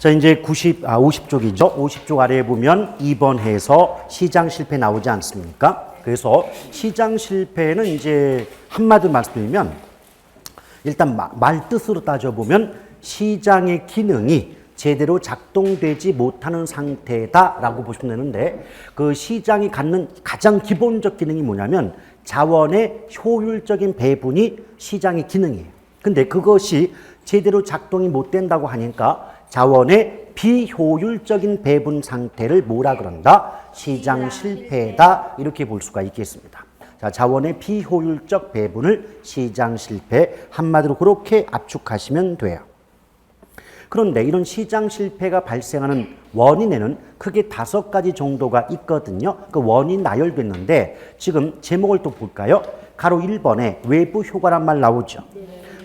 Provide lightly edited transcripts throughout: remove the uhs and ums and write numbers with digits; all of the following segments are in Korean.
자, 이제 50쪽이죠. 50쪽 아래에 보면 2번 해서 시장 실패 나오지 않습니까? 그래서 시장 실패는 이제 한마디로 말씀드리면 일단 말 뜻으로 따져보면 시장의 기능이 제대로 작동되지 못하는 상태다라고 보시면 되는데 그 시장이 갖는 가장 기본적 기능이 뭐냐면 자원의 효율적인 배분이 시장의 기능이에요. 근데 그것이 제대로 작동이 못 된다고 하니까 자원의 비효율적인 배분 상태를 뭐라 그런다? 시장 실패다. 이렇게 볼 수가 있겠습니다. 자, 자원의 비효율적 배분을 시장 실패, 한마디로 그렇게 압축하시면 돼요. 그런데 이런 시장 실패가 발생하는 원인에는 크게 5가지 정도가 있거든요. 그 원인 나열됐는데 지금 제목을 또 볼까요? 가로 1번에 외부 효과란 말 나오죠.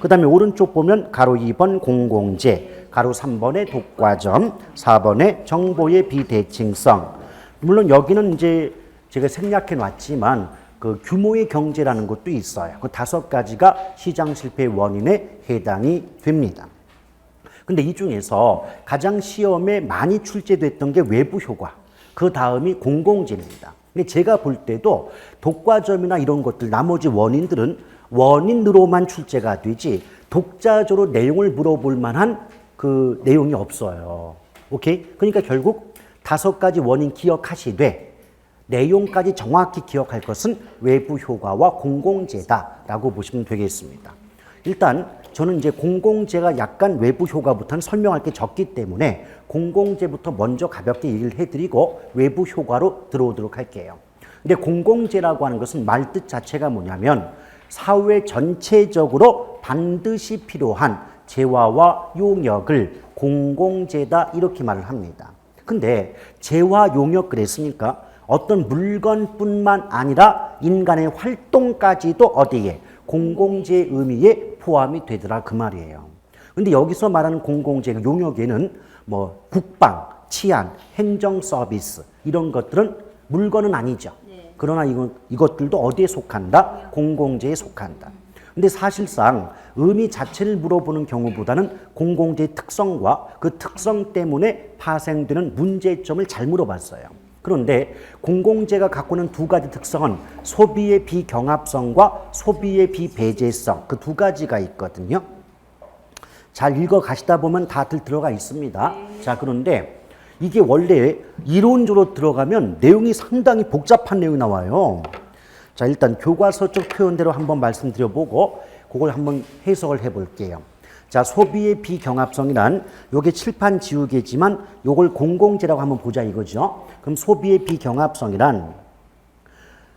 그 다음에 오른쪽 보면 가로 2번 공공재, 가로 3번에 독과점, 4번에 정보의 비대칭성. 물론 여기는 이제 제가 생략해 놨지만 그 규모의 경제라는 것도 있어요. 그 5가지가 시장 실패의 원인에 해당이 됩니다. 근데 이 중에서 가장 시험에 많이 출제됐던 게 외부 효과, 그 다음이 공공재입니다. 근데 제가 볼 때도 독과점이나 이런 것들 나머지 원인들은 원인으로만 출제가 되지 독자적으로 내용을 물어볼 만한 그 내용이 없어요. 오케이? 그러니까 결국 5가지 원인 기억하시되 내용까지 정확히 기억할 것은 외부 효과와 공공재다라고 보시면 되겠습니다. 일단 저는 이제 공공재가 약간 외부 효과부터는 설명할 게 적기 때문에 공공재부터 먼저 가볍게 얘기를 해드리고 외부 효과로 들어오도록 할게요. 근데 공공재라고 하는 것은 말뜻 자체가 뭐냐면 사회 전체적으로 반드시 필요한 재화와 용역을 공공재다 이렇게 말을 합니다. 근데 재화 용역 그랬으니까 어떤 물건뿐만 아니라 인간의 활동까지도 어디에 공공재 의미에 포함이 되더라 그 말이에요. 근데 여기서 말하는 공공재 용역에는 뭐 국방, 치안, 행정 서비스 이런 것들은 물건은 아니죠. 그러나 이것들도 어디에 속한다? 공공재에 속한다. 근데 사실상 의미 자체를 물어보는 경우보다는 공공재의 특성과 그 특성 때문에 파생되는 문제점을 잘 물어봤어요. 그런데 공공재가 갖고 있는 2가지 특성은 소비의 비경합성과 소비의 비배제성 그 2가지가 있거든요. 잘 읽어 가시다 보면 다들 들어가 있습니다. 자, 그런데 이게 원래 이론적으로 들어가면 내용이 상당히 복잡한 내용이 나와요. 자, 일단 교과서적 표현대로 한번 말씀드려보고 그걸 한번 해석을 해볼게요. 자, 소비의 비경합성이란 요게 칠판 지우개지만 요걸 공공재라고 한번 보자 이거죠. 그럼 소비의 비경합성이란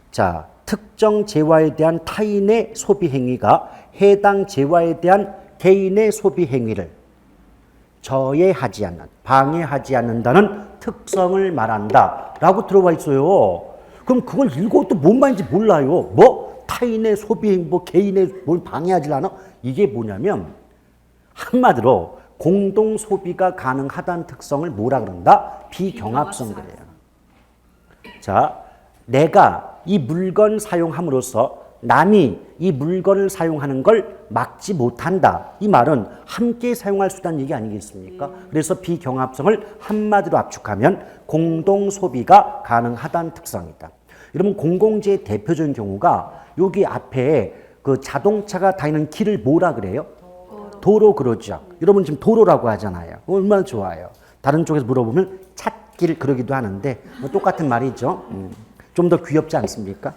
자, 특정 재화에 대한 타인의 소비 행위가 해당 재화에 대한 개인의 소비 행위를 저해하지 않는, 방해하지 않는다는 특성을 말한다 라고 들어와 있어요. 그럼 그걸 읽어도 뭔 말인지 몰라요. 뭐 타인의 소비 행위, 뭐 개인의 뭘 방해하지 않아? 이게 뭐냐면 한마디로 공동 소비가 가능하다는 특성을 뭐라 그런다? 비경합성 그래요. 자, 내가 이 물건 사용함으로써 남이 이 물건을 사용하는 걸 막지 못한다. 이 말은 함께 사용할 수 있다는 얘기 아니겠습니까? 그래서 비경합성을 한마디로 압축하면 공동 소비가 가능하다는 특성이다. 여러분 공공재의 대표적인 경우가 여기 앞에 그 자동차가 다니는 길을 뭐라 그래요? 도로 그러죠. 여러분 지금 도로라고 하잖아요. 얼마나 좋아요. 다른 쪽에서 물어보면 찻길 그러기도 하는데 뭐 똑같은 말이죠. 좀 더 귀엽지 않습니까?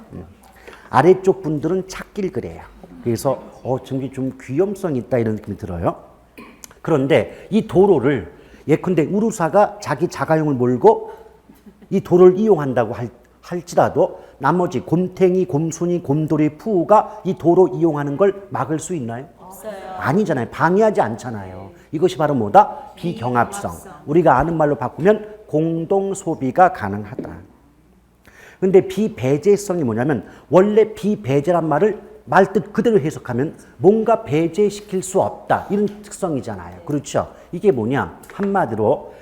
아래쪽 분들은 찻길 그래요. 그래서 저게 좀 귀염성 있다 이런 느낌이 들어요. 그런데 이 도로를 예컨대 우루사가 자기 자가용을 몰고 이 도로를 이용한다고 할지라도 나머지 곰탱이, 곰순이, 곰돌이, 푸우가 이 도로 이용하는 걸 막을 수 있나요? 없어요. 아니잖아요. 방해하지 않잖아요. 이것이 바로 뭐다? 비경합성. 우리가 아는 말로 바꾸면 공동 소비가 가능하다. 근데 비배제성이 뭐냐면 원래 비배제란 말을 말뜻 그대로 해석하면 뭔가 배제시킬 수 없다. 이런 특성이잖아요. 그렇죠? 이게 뭐냐? 한마디로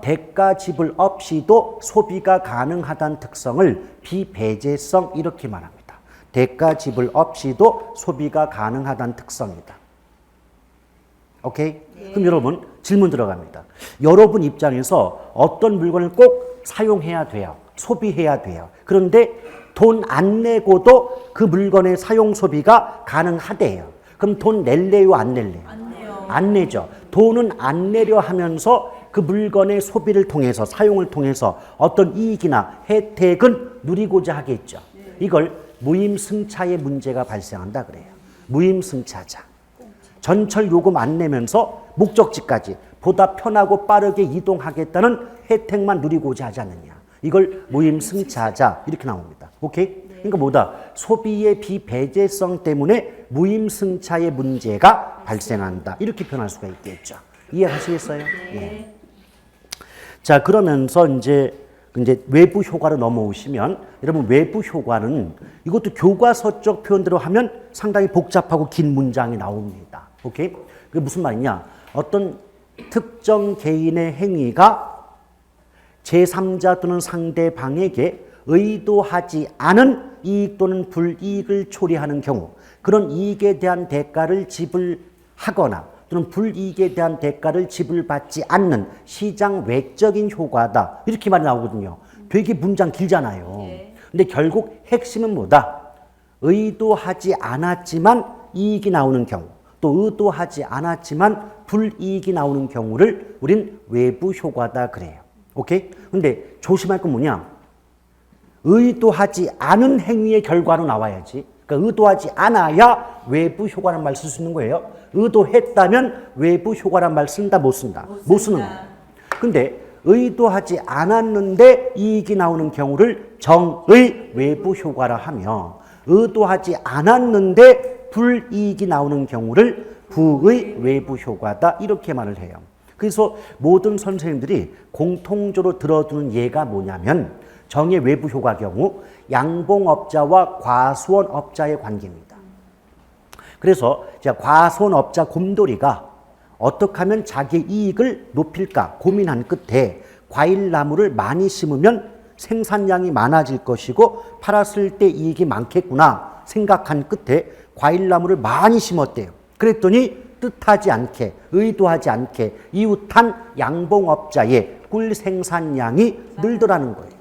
대가 지불 없이도 소비가 가능하다는 특성을 비배제성 이렇게 말합니다. 대가 지불 없이도 소비가 가능하다는 특성이다. 오케이? 그럼 여러분 질문 들어갑니다. 여러분 입장에서 어떤 물건을 꼭 사용해야 돼요. 소비해야 돼요. 그런데 돈 안 내고도 그 물건의 사용 소비가 가능하대요. 그럼 돈 낼래요, 안 낼래요? 안 내요. 안 내죠. 돈은 안 내려 하면서 그 물건의 소비를 통해서, 사용을 통해서 어떤 이익이나 혜택은 누리고자 하겠죠. 이걸 무임승차의 문제가 발생한다 그래요. 무임승차자. 전철 요금 안 내면서 목적지까지 보다 편하고 빠르게 이동하겠다는 혜택만 누리고자 하지 않느냐. 이걸 무임승차자 이렇게 나옵니다. 오케이? 그러니까 뭐다? 소비의 비배제성 때문에 무임승차의 문제가 발생한다. 이렇게 표현할 수가 있겠죠. 이해하시겠어요? 예. 자, 그러면서 이제 외부 효과로 넘어오시면 여러분 외부 효과는 이것도 교과서적 표현대로 하면 상당히 복잡하고 긴 문장이 나옵니다. 오케이? 그게 무슨 말이냐? 어떤 특정 개인의 행위가 제3자 또는 상대방에게 의도하지 않은 이익 또는 불이익을 초래하는 경우 그런 이익에 대한 대가를 지불하거나 또는 불이익에 대한 대가를 지불받지 않는 시장 외적인 효과다. 이렇게 말이 나오거든요. 되게 문장 길잖아요. 근데 결국 핵심은 뭐다? 의도하지 않았지만 이익이 나오는 경우 또 의도하지 않았지만 불이익이 나오는 경우를 우린 외부 효과다 그래요. 오케이? 근데 조심할 건 뭐냐? 의도하지 않은 행위의 결과로 나와야지. 그러니까 의도하지 않아야 외부 효과란 말 쓸 수 있는 거예요. 의도했다면 외부 효과란 말 쓴다, 못 쓴다? 못 쓰는 거예요. 근데 의도하지 않았는데 이익이 나오는 경우를 정의 외부 효과라 하며 의도하지 않았는데 불이익이 나오는 경우를 부의 외부 효과다 이렇게 말을 해요. 그래서 모든 선생님들이 공통적으로 들어두는 예가 뭐냐면 정의 외부 효과 경우 양봉업자와 과수원업자의 관계입니다. 그래서 과수원업자 곰돌이가 어떻게 하면 자기 이익을 높일까 고민한 끝에 과일나무를 많이 심으면 생산량이 많아질 것이고 팔았을 때 이익이 많겠구나 생각한 끝에 과일나무를 많이 심었대요. 그랬더니 뜻하지 않게 의도하지 않게 이웃한 양봉업자의 꿀 생산량이 늘더라는 거예요.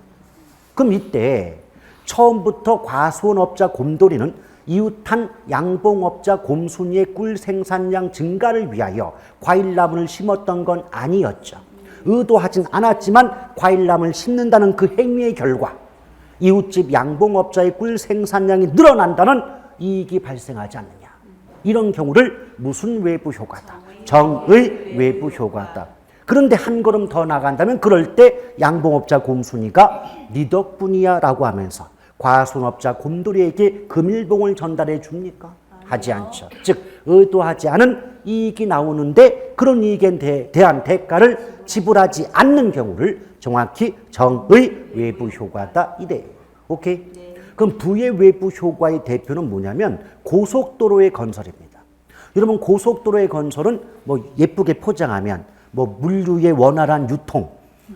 그럼 이때 처음부터 과수원업자 곰돌이는 이웃한 양봉업자 곰순이의 꿀 생산량 증가를 위하여 과일나무를 심었던 건 아니었죠. 의도하진 않았지만 과일나무를 심는다는 그 행위의 결과 이웃집 양봉업자의 꿀 생산량이 늘어난다는 이익이 발생하지 않느냐. 이런 경우를 무슨 외부 효과다? 정의 외부 효과다. 그런데 한 걸음 더 나간다면 그럴 때 양봉업자 곰순이가 네 덕분이야 라고 하면서 과수원업자 곰돌이에게 금일봉을 전달해 줍니까? 하지 않죠. 즉 의도하지 않은 이익이 나오는데 그런 이익에 대한 대가를 지불하지 않는 경우를 정확히 정의 외부 효과다 이래요. 오케이? 그럼 부의 외부 효과의 대표는 뭐냐면 고속도로의 건설입니다. 여러분 고속도로의 건설은 뭐 예쁘게 포장하면 뭐 물류의 원활한 유통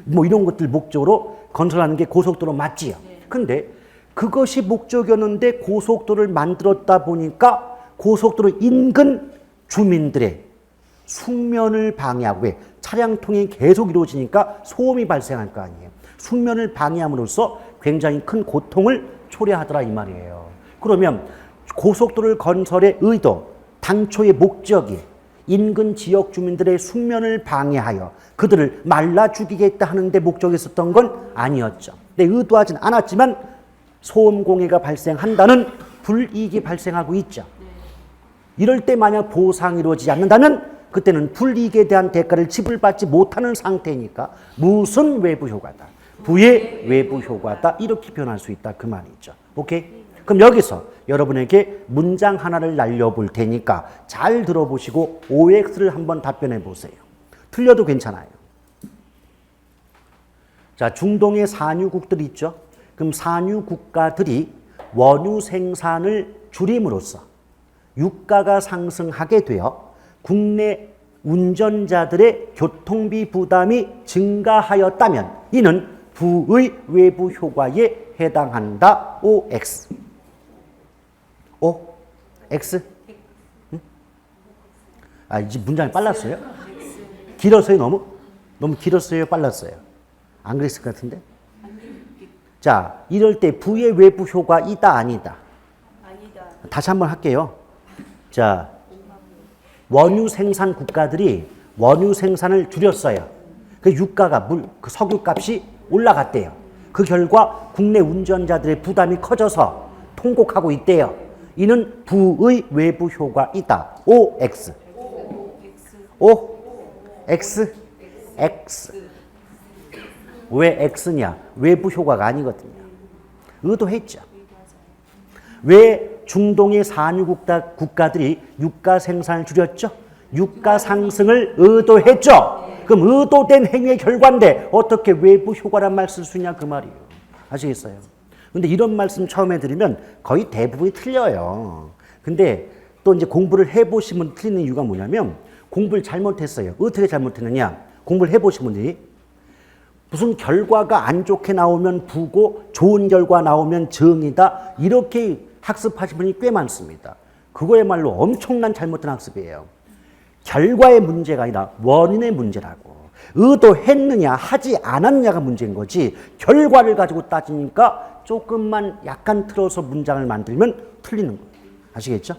뭐 이런 것들 목적으로 건설하는 게 고속도로 맞지요. 근데 그것이 목적이었는데 고속도로를 만들었다 보니까 고속도로 인근 주민들의 숙면을 방해하고 왜 차량 통행이 계속 이루어지니까 소음이 발생할 거 아니에요. 숙면을 방해함으로써 굉장히 큰 고통을 초래하더라 이 말이에요. 그러면 고속도로를 건설의 의도, 당초의 목적이 인근 지역 주민들의 숙면을 방해하여 그들을 말라 죽이겠다 하는데 목적이 있었던 건 아니었죠. 근데 의도하진 않았지만 소음 공해가 발생한다는 불이익이 발생하고 있죠. 이럴 때 만약 보상이 이루어지지 않는다면 그때는 불이익에 대한 대가를 지불받지 못하는 상태니까 무슨 외부 효과다? 부의 외부 효과다. 이렇게 표현할 수 있다. 그 말이죠. 오케이? 그럼 여기서 여러분에게 문장 하나를 날려볼 테니까 잘 들어보시고 OX를 한번 답변해 보세요. 틀려도 괜찮아요. 자, 중동의 산유국들 있죠? 그럼 산유 국가들이 원유 생산을 줄임으로써 유가가 상승하게 되어 국내 운전자들의 교통비 부담이 증가하였다면 이는 부의 외부 효과에 해당한다. OX. O? X? 응? 아, 이제 문장이 빨랐어요? 길었어요, 너무? 너무 길었어요, 빨랐어요? 안 그랬을 것 같은데? 자, 이럴 때 부의 외부 효과 있다, 아니다? 아니다. 다시 한번 할게요. 자, 원유 생산 국가들이 원유 생산을 줄였어요. 그 유가가 그 석유 값이 올라갔대요. 그 결과 국내 운전자들의 부담이 커져서 통곡하고 있대요. 이는 부의 외부 효과 있다. O, X. O, X, X. 왜 X냐? 외부 효과가 아니거든요. 의도했죠. 왜 중동의 산유 국가들이 유가 생산을 줄였죠? 유가 상승을 의도했죠. 그럼 의도된 행위의 결과인데 어떻게 외부 효과란 말 쓸 수 있냐 그 말이에요. 아시겠어요? 근데 이런 말씀 처음에 들으면 거의 대부분이 틀려요. 근데 또 이제 공부를 해보시면 틀리는 이유가 뭐냐면 공부를 잘못했어요. 어떻게 잘못했느냐? 공부를 해보신 분들이 무슨 결과가 안 좋게 나오면 부고 좋은 결과 나오면 정이다. 이렇게 학습하신 분이 꽤 많습니다. 그거야말로 엄청난 잘못된 학습이에요. 결과의 문제가 아니라 원인의 문제라고. 의도했느냐 하지 않았느냐가 문제인 거지 결과를 가지고 따지니까 조금만 약간 틀어서 문장을 만들면 틀리는 거예요. 아시겠죠?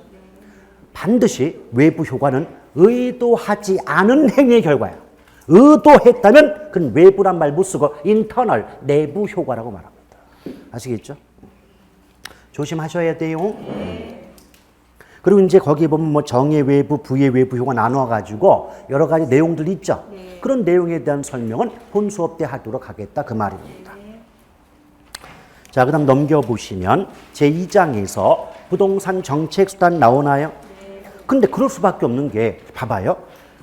반드시 외부 효과는 의도하지 않은 행위의 결과예요. 의도했다면 그건 외부란 말 못 쓰고 인터널, 내부 효과라고 말합니다. 아시겠죠? 조심하셔야 돼요. 그리고 이제 거기에 보면 뭐 정의 외부, 부의 외부 효과 나눠가지고 여러 가지 내용들이 있죠. 네. 그런 내용에 대한 설명은 본 수업 때 하도록 하겠다. 그 말입니다. 네. 자, 그 다음 넘겨보시면 제2장에서 부동산 정책 수단 나오나요? 네. 근데 그럴 수밖에 없는 게 봐봐요.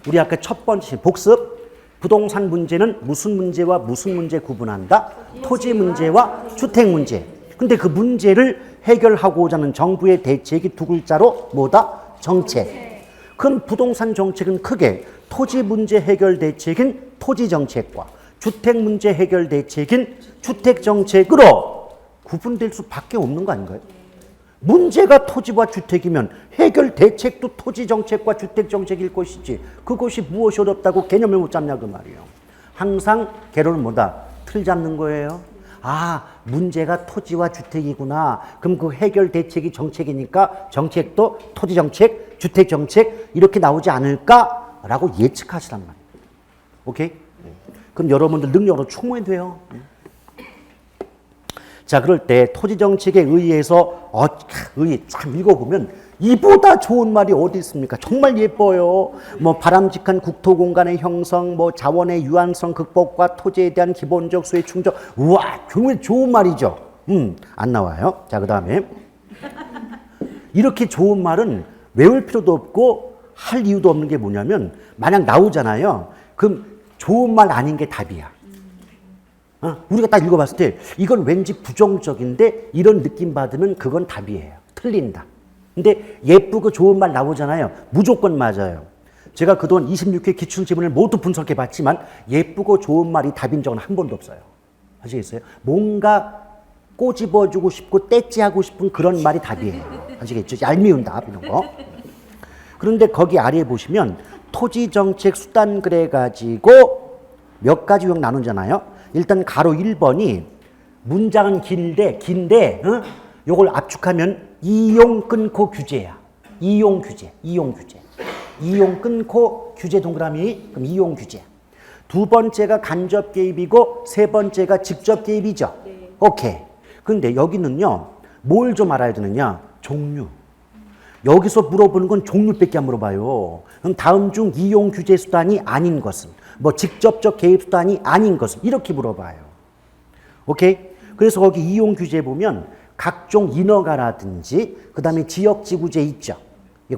우리 아까 첫 번째 복습. 부동산 문제는 무슨 문제와 무슨 문제 구분한다? 토지 문제와 주택 문제. 근데 그 문제를 해결하고자 하는 정부의 대책이 두 글자로 뭐다? 정책. 그럼 부동산 정책은 크게 토지 문제 해결 대책인 토지 정책과 주택 문제 해결 대책인 주택 정책으로 구분될 수밖에 없는 거 아닌가요? 문제가 토지와 주택이면 해결 대책도 토지 정책과 주택 정책일 것이지 그것이 무엇이 어렵다고 개념을 못 잡냐 그 말이에요. 항상 개론은 뭐다? 틀 잡는 거예요. 아, 문제가 토지와 주택이구나. 그럼 그 해결 대책이 정책이니까 정책도 토지 정책, 주택 정책 이렇게 나오지 않을까라고 예측하시란 말이에요. 오케이? 그럼 여러분들 능력으로 충분히 돼요. 자, 그럴 때 토지 정책에 의해서 참 읽어보면 이보다 좋은 말이 어디 있습니까? 정말 예뻐요. 뭐 바람직한 국토 공간의 형성, 뭐 자원의 유한성 극복과 토지에 대한 기본적 수의 충족. 우와, 정말 좋은 말이죠. 안 나와요. 자, 그다음에 이렇게 좋은 말은 외울 필요도 없고 할 이유도 없는 게 뭐냐면 만약 나오잖아요. 그럼 좋은 말 아닌 게 답이야. 우리가 딱 읽어봤을 때 이건 왠지 부정적인데 이런 느낌 받으면 그건 답이에요. 틀린다. 근데 예쁘고 좋은 말 나오잖아요. 무조건 맞아요. 제가 그동안 26회 기출지문을 모두 분석해 봤지만 예쁘고 좋은 말이 답인 적은 한 번도 없어요. 아시겠어요? 뭔가 꼬집어주고 싶고 떼찌하고 싶은 그런 말이 답이에요. 아시겠죠? 얄미운 답 이런 거. 그런데 거기 아래에 보시면 토지정책 수단 그래가지고 몇 가지 유형 나누잖아요. 일단 가로 1번이 문장은 긴데 요걸 압축하면 이용 끊고 규제야. 이용 규제. 이용 끊고 규제 동그라미 그럼 이용 규제. 두 번째가 간접 개입이고 세 번째가 직접 개입이죠. 네. 오케이. 근데 여기는요. 뭘 좀 알아야 되느냐? 종류. 여기서 물어보는 건 종류밖에 안 물어봐요. 그럼 다음 중 이용 규제 수단이 아닌 것은 뭐 직접적 개입 수단이 아닌 것은 이렇게 물어봐요. 오케이? 그래서 거기 이용 규제 보면 각종 인허가라든지 그다음에 지역지구제 있죠.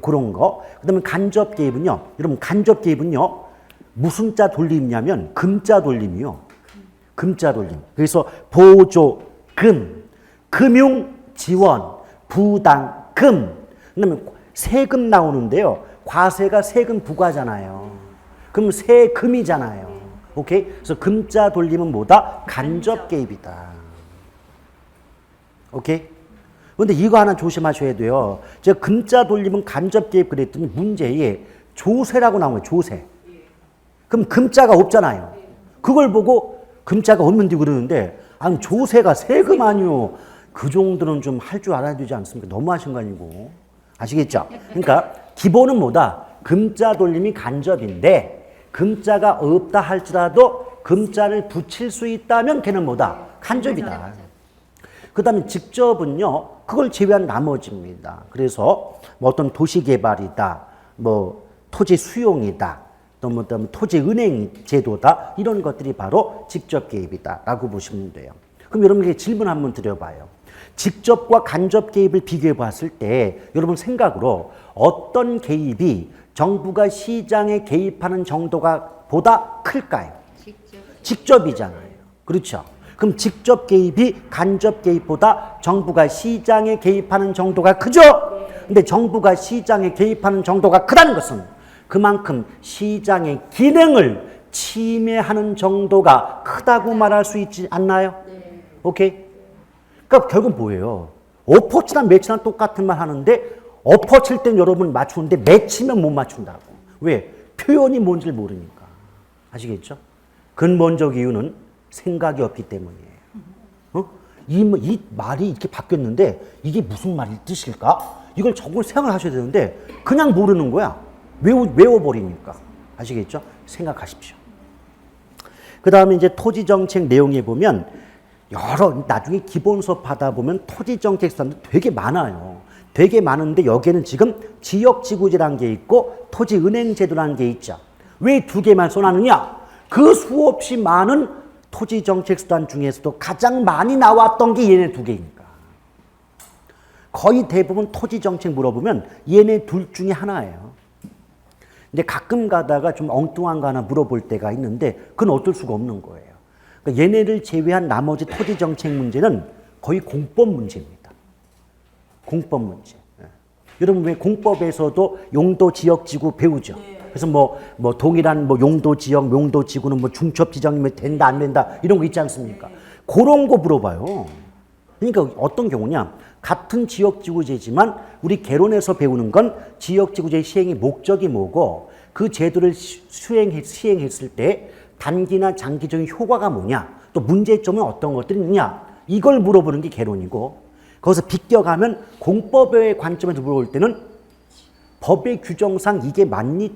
그런 거. 그다음에 간접 개입은요. 여러분 간접 개입은요. 무슨 자 돌림이냐면 금자 돌림이요. 금자 돌림. 그래서 보조, 금, 금융 지원, 부담금. 그다음에 세금 나오는데요. 과세가 세금 부과잖아요. 그럼 세금이잖아요. 오케이? 그래서 금자 돌림은 뭐다? 간접 개입이다. 오케이? 근데 이거 하나 조심하셔야 돼요. 제가 금자 돌림은 간접 개입 그랬더니 문제에 조세라고 나온 거예요. 조세. 그럼 금자가 없잖아요. 그걸 보고 금자가 없는데 그러는데 아니 조세가 세금 아니요. 그 정도는 좀 할 줄 알아야 되지 않습니까? 너무 하신 거 아니고. 아시겠죠? 그러니까 기본은 뭐다? 금자 돌림이 간접인데 금자가 없다 할지라도 금자를 붙일 수 있다면 걔는 뭐다? 간접이다. 그 다음에 직접은요, 그걸 제외한 나머지입니다. 그래서 뭐 어떤 도시개발이다, 뭐 토지 수용이다, 또 뭐 토지 은행 제도다, 이런 것들이 바로 직접 개입이다 라고 보시면 돼요. 그럼 여러분에게 질문 한번 드려봐요. 직접과 간접 개입을 비교해 봤을 때 여러분 생각으로 어떤 개입이 정부가 시장에 개입하는 정도가 보다 클까요? 직접이잖아요. 그렇죠. 그럼 직접 개입이 간접 개입보다 정부가 시장에 개입하는 정도가 크죠? 근데 정부가 시장에 개입하는 정도가 크다는 것은 그만큼 시장의 기능을 침해하는 정도가 크다고 말할 수 있지 않나요? 오케이? 그러니까 결국 뭐예요? 엎어치나 매치나 똑같은 말 하는데 엎어칠 땐 여러분 맞추는데 매치면 못 맞춘다고. 왜? 표현이 뭔지를 모르니까. 아시겠죠? 근본적 이유는 생각이 없기 때문이에요. 이 말이 이렇게 바뀌었는데 이게 무슨 말이 뜻일까? 이걸 적을 생각을 하셔야 되는데 그냥 모르는 거야. 외워버리니까. 아시겠죠? 생각하십시오. 그 다음에 이제 토지정책 내용에 보면 나중에 기본 수업 하다 보면 토지정책 수단도 되게 많아요. 되게 많은데 여기에는 지금 지역지구제라는 게 있고 토지은행제도라는 게 있죠. 왜 두 개만 써놨느냐? 그 수없이 많은 토지정책 수단 중에서도 가장 많이 나왔던 게 얘네 두 개니까. 거의 대부분 토지정책 물어보면 얘네 둘 중에 하나예요. 근데 가끔 가다가 좀 엉뚱한 거 하나 물어볼 때가 있는데 그건 어쩔 수가 없는 거예요. 그러니까 얘네를 제외한 나머지 토지정책 문제는 거의 공법 문제입니다. 공법 문제. 여러분 왜 공법에서도 용도지역지구 배우죠? 그래서 뭐 동일한 용도지역, 용도지구는 뭐 중첩지정이면 된다 안 된다 이런 거 있지 않습니까? 그런 거 물어봐요. 그러니까 어떤 경우냐? 같은 지역지구제지만 우리 개론에서 배우는 건 지역지구제 시행의 목적이 뭐고 그 제도를 시행했을 때 단기나 장기적인 효과가 뭐냐? 또 문제점은 어떤 것들이 있냐? 이걸 물어보는 게 개론이고 거기서 비껴가면 공법의 관점에서 물어볼 때는 법의 규정상 이게 맞니?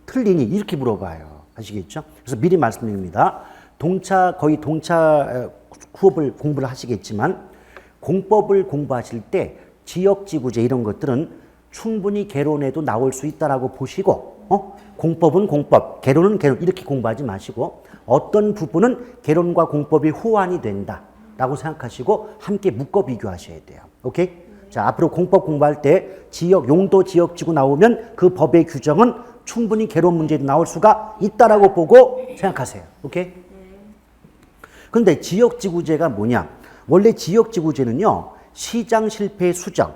틀리니? 이렇게 물어봐요. 아시겠죠? 그래서 미리 말씀드립니다. 거의 동차 후업을 공부를 하시겠지만 공법을 공부하실 때 지역지구제 이런 것들은 충분히 개론에도 나올 수 있다라고 보시고 공법은 공법, 개론은 개론 이렇게 공부하지 마시고 어떤 부분은 개론과 공법이 호환이 된다라고 생각하시고 함께 묶어 비교하셔야 돼요. 오케이? 자, 앞으로 공법 공부할 때 용도 지역지구 나오면 그 법의 규정은 충분히 개론 문제도 나올 수가 있다라고 보고 생각하세요. 오케이? 근데 지역지구제가 뭐냐? 원래 지역지구제는요, 시장 실패 수정,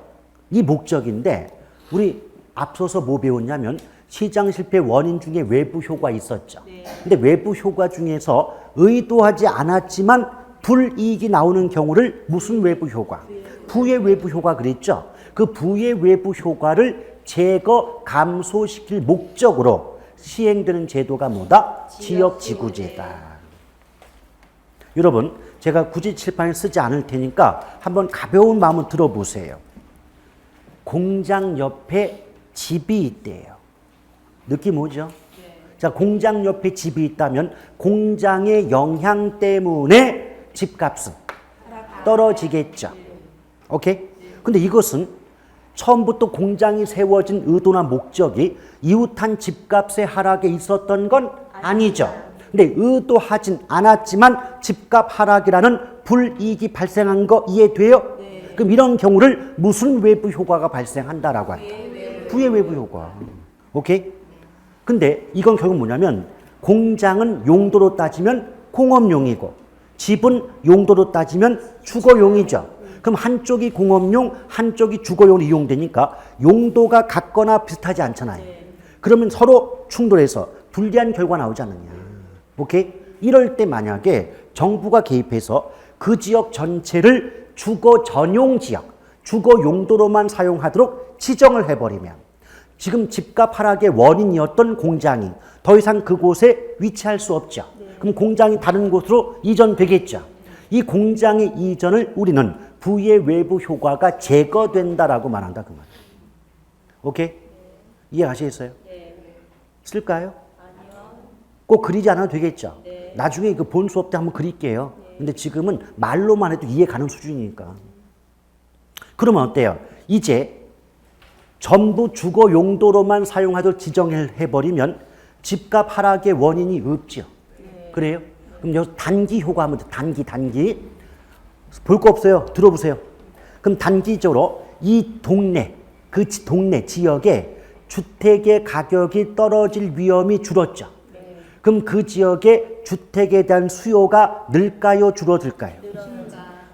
이 목적인데, 우리 앞서서 뭐 배웠냐면, 시장 실패 원인 중에 외부 효과 있었죠. 근데 외부 효과 중에서 의도하지 않았지만 불이익이 나오는 경우를 무슨 외부 효과? 부의 외부 효과 그랬죠. 그 부의 외부 효과를 제거, 감소시킬 목적으로 시행되는 제도가 뭐다? 지역지구제다. 여러분, 제가 굳이 칠판에 쓰지 않을 테니까 한번 가벼운 마음을 들어보세요. 공장 옆에 집이 있대요. 느낌 오죠? 자, 공장 옆에 집이 있다면 공장의 영향 때문에 집값은 떨어지겠죠. 오케이? 근데 이것은 처음부터 공장이 세워진 의도나 목적이 이웃한 집값의 하락에 있었던 건 아니죠. 근데 의도하진 않았지만 집값 하락이라는 불이익이 발생한 거 이해돼요? 네. 그럼 이런 경우를 무슨 외부 효과가 발생한다라고 한다? 부의 외부 효과. 오케이? 근데 이건 결국 뭐냐면 공장은 용도로 따지면 공업용이고 집은 용도로 따지면 주거용이죠. 그럼 한쪽이 공업용, 한쪽이 주거용으로 이용되니까 용도가 같거나 비슷하지 않잖아요. 그러면 서로 충돌해서 불리한 결과 나오지 않느냐. 오케이? 이럴 때 만약에 정부가 개입해서 그 지역 전체를 주거 전용 지역, 주거 용도로만 사용하도록 지정을 해버리면 지금 집값 하락의 원인이었던 공장이 더 이상 그곳에 위치할 수 없죠. 그럼 공장이 다른 곳으로 이전되겠죠. 이 공장의 이전을 우리는 부의 외부 효과가 제거된다라고 말한다 그 말이에요. 오케이? 이해하시겠어요? 쓸까요? 꼭 그리지 않아도 되겠죠. 나중에 그 본 수업 때 한번 그릴게요. 근데 지금은 말로만 해도 이해 가는 수준이니까. 그러면 어때요? 이제 전부 주거 용도로만 사용하도록 지정해버리면 집값 하락의 원인이 없죠. 그래요? 그럼 여기서 단기 효과 하면 돼. 단기. 볼 거 없어요. 들어보세요. 그럼 단기적으로 이 동네, 그 동네 지역에 주택의 가격이 떨어질 위험이 줄었죠. 그럼 그 지역의 주택에 대한 수요가 늘까요? 줄어들까요?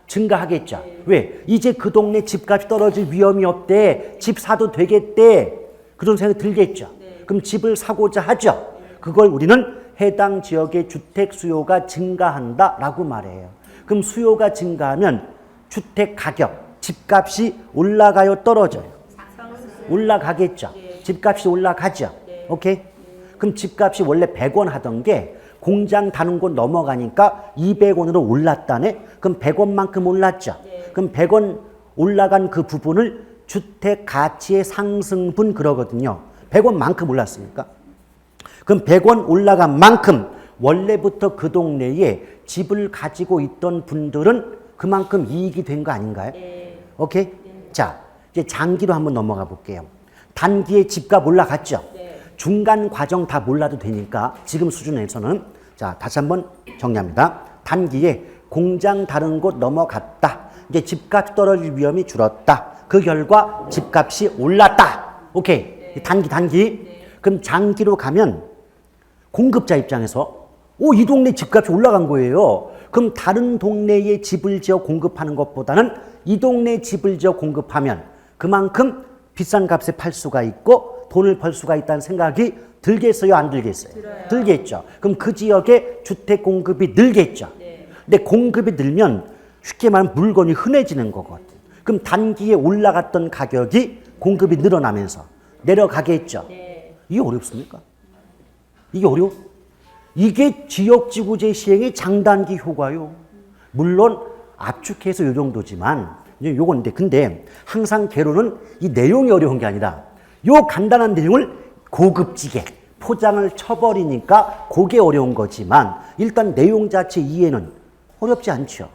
증가하겠죠. 왜? 이제 그 동네 집값이 떨어질 위험이 없대. 집 사도 되겠대. 그런 생각이 들겠죠. 그럼 집을 사고자 하죠. 그걸 우리는 해당 지역의 주택 수요가 증가한다라고 말해요. 그럼 수요가 증가하면 주택 가격, 집값이 올라가요? 떨어져요? 올라가겠죠. 집값이 올라가죠. 오케이? 그럼 집값이 원래 100원 하던 게 공장 다른 곳 넘어가니까 200원으로 올랐다네? 그럼 100원만큼 올랐죠. 그럼 100원 올라간 그 부분을 주택 가치의 상승분 그러거든요. 100원만큼 올랐으니까. 그럼 100원 올라간 만큼 원래부터 그 동네에 집을 가지고 있던 분들은 그만큼 이익이 된 거 아닌가요? 오케이? 자, 이제 장기로 한번 넘어가 볼게요. 단기에 집값 올라갔죠? 중간 과정 다 몰라도 되니까 지금 수준에서는 자, 다시 한번 정리합니다. 단기에 공장 다른 곳 넘어갔다. 이제 집값 떨어질 위험이 줄었다. 그 결과 집값이 올랐다. 오케이. 단기. 그럼 장기로 가면 공급자 입장에서 이 동네 집값이 올라간 거예요. 그럼 다른 동네에 집을 지어 공급하는 것보다는 이 동네 집을 지어 공급하면 그만큼 비싼 값에 팔 수가 있고 돈을 벌 수가 있다는 생각이 들겠어요? 안 들겠어요? 들겠죠. 그럼 그 지역에 주택 공급이 늘겠죠. 근데 공급이 늘면 쉽게 말하면 물건이 흔해지는 거거든. 그럼 단기에 올라갔던 가격이 공급이 늘어나면서 내려가겠죠. 이게 어렵습니까? 이게 어려워? 이게 지역지구제 시행의 장단기 효과요. 물론 압축해서 요 정도지만 요건데 근데 항상 개론은 이 내용이 어려운 게 아니라 요 간단한 내용을 고급지게 포장을 쳐버리니까 그게 어려운 거지만 일단 내용 자체 이해는 어렵지 않죠.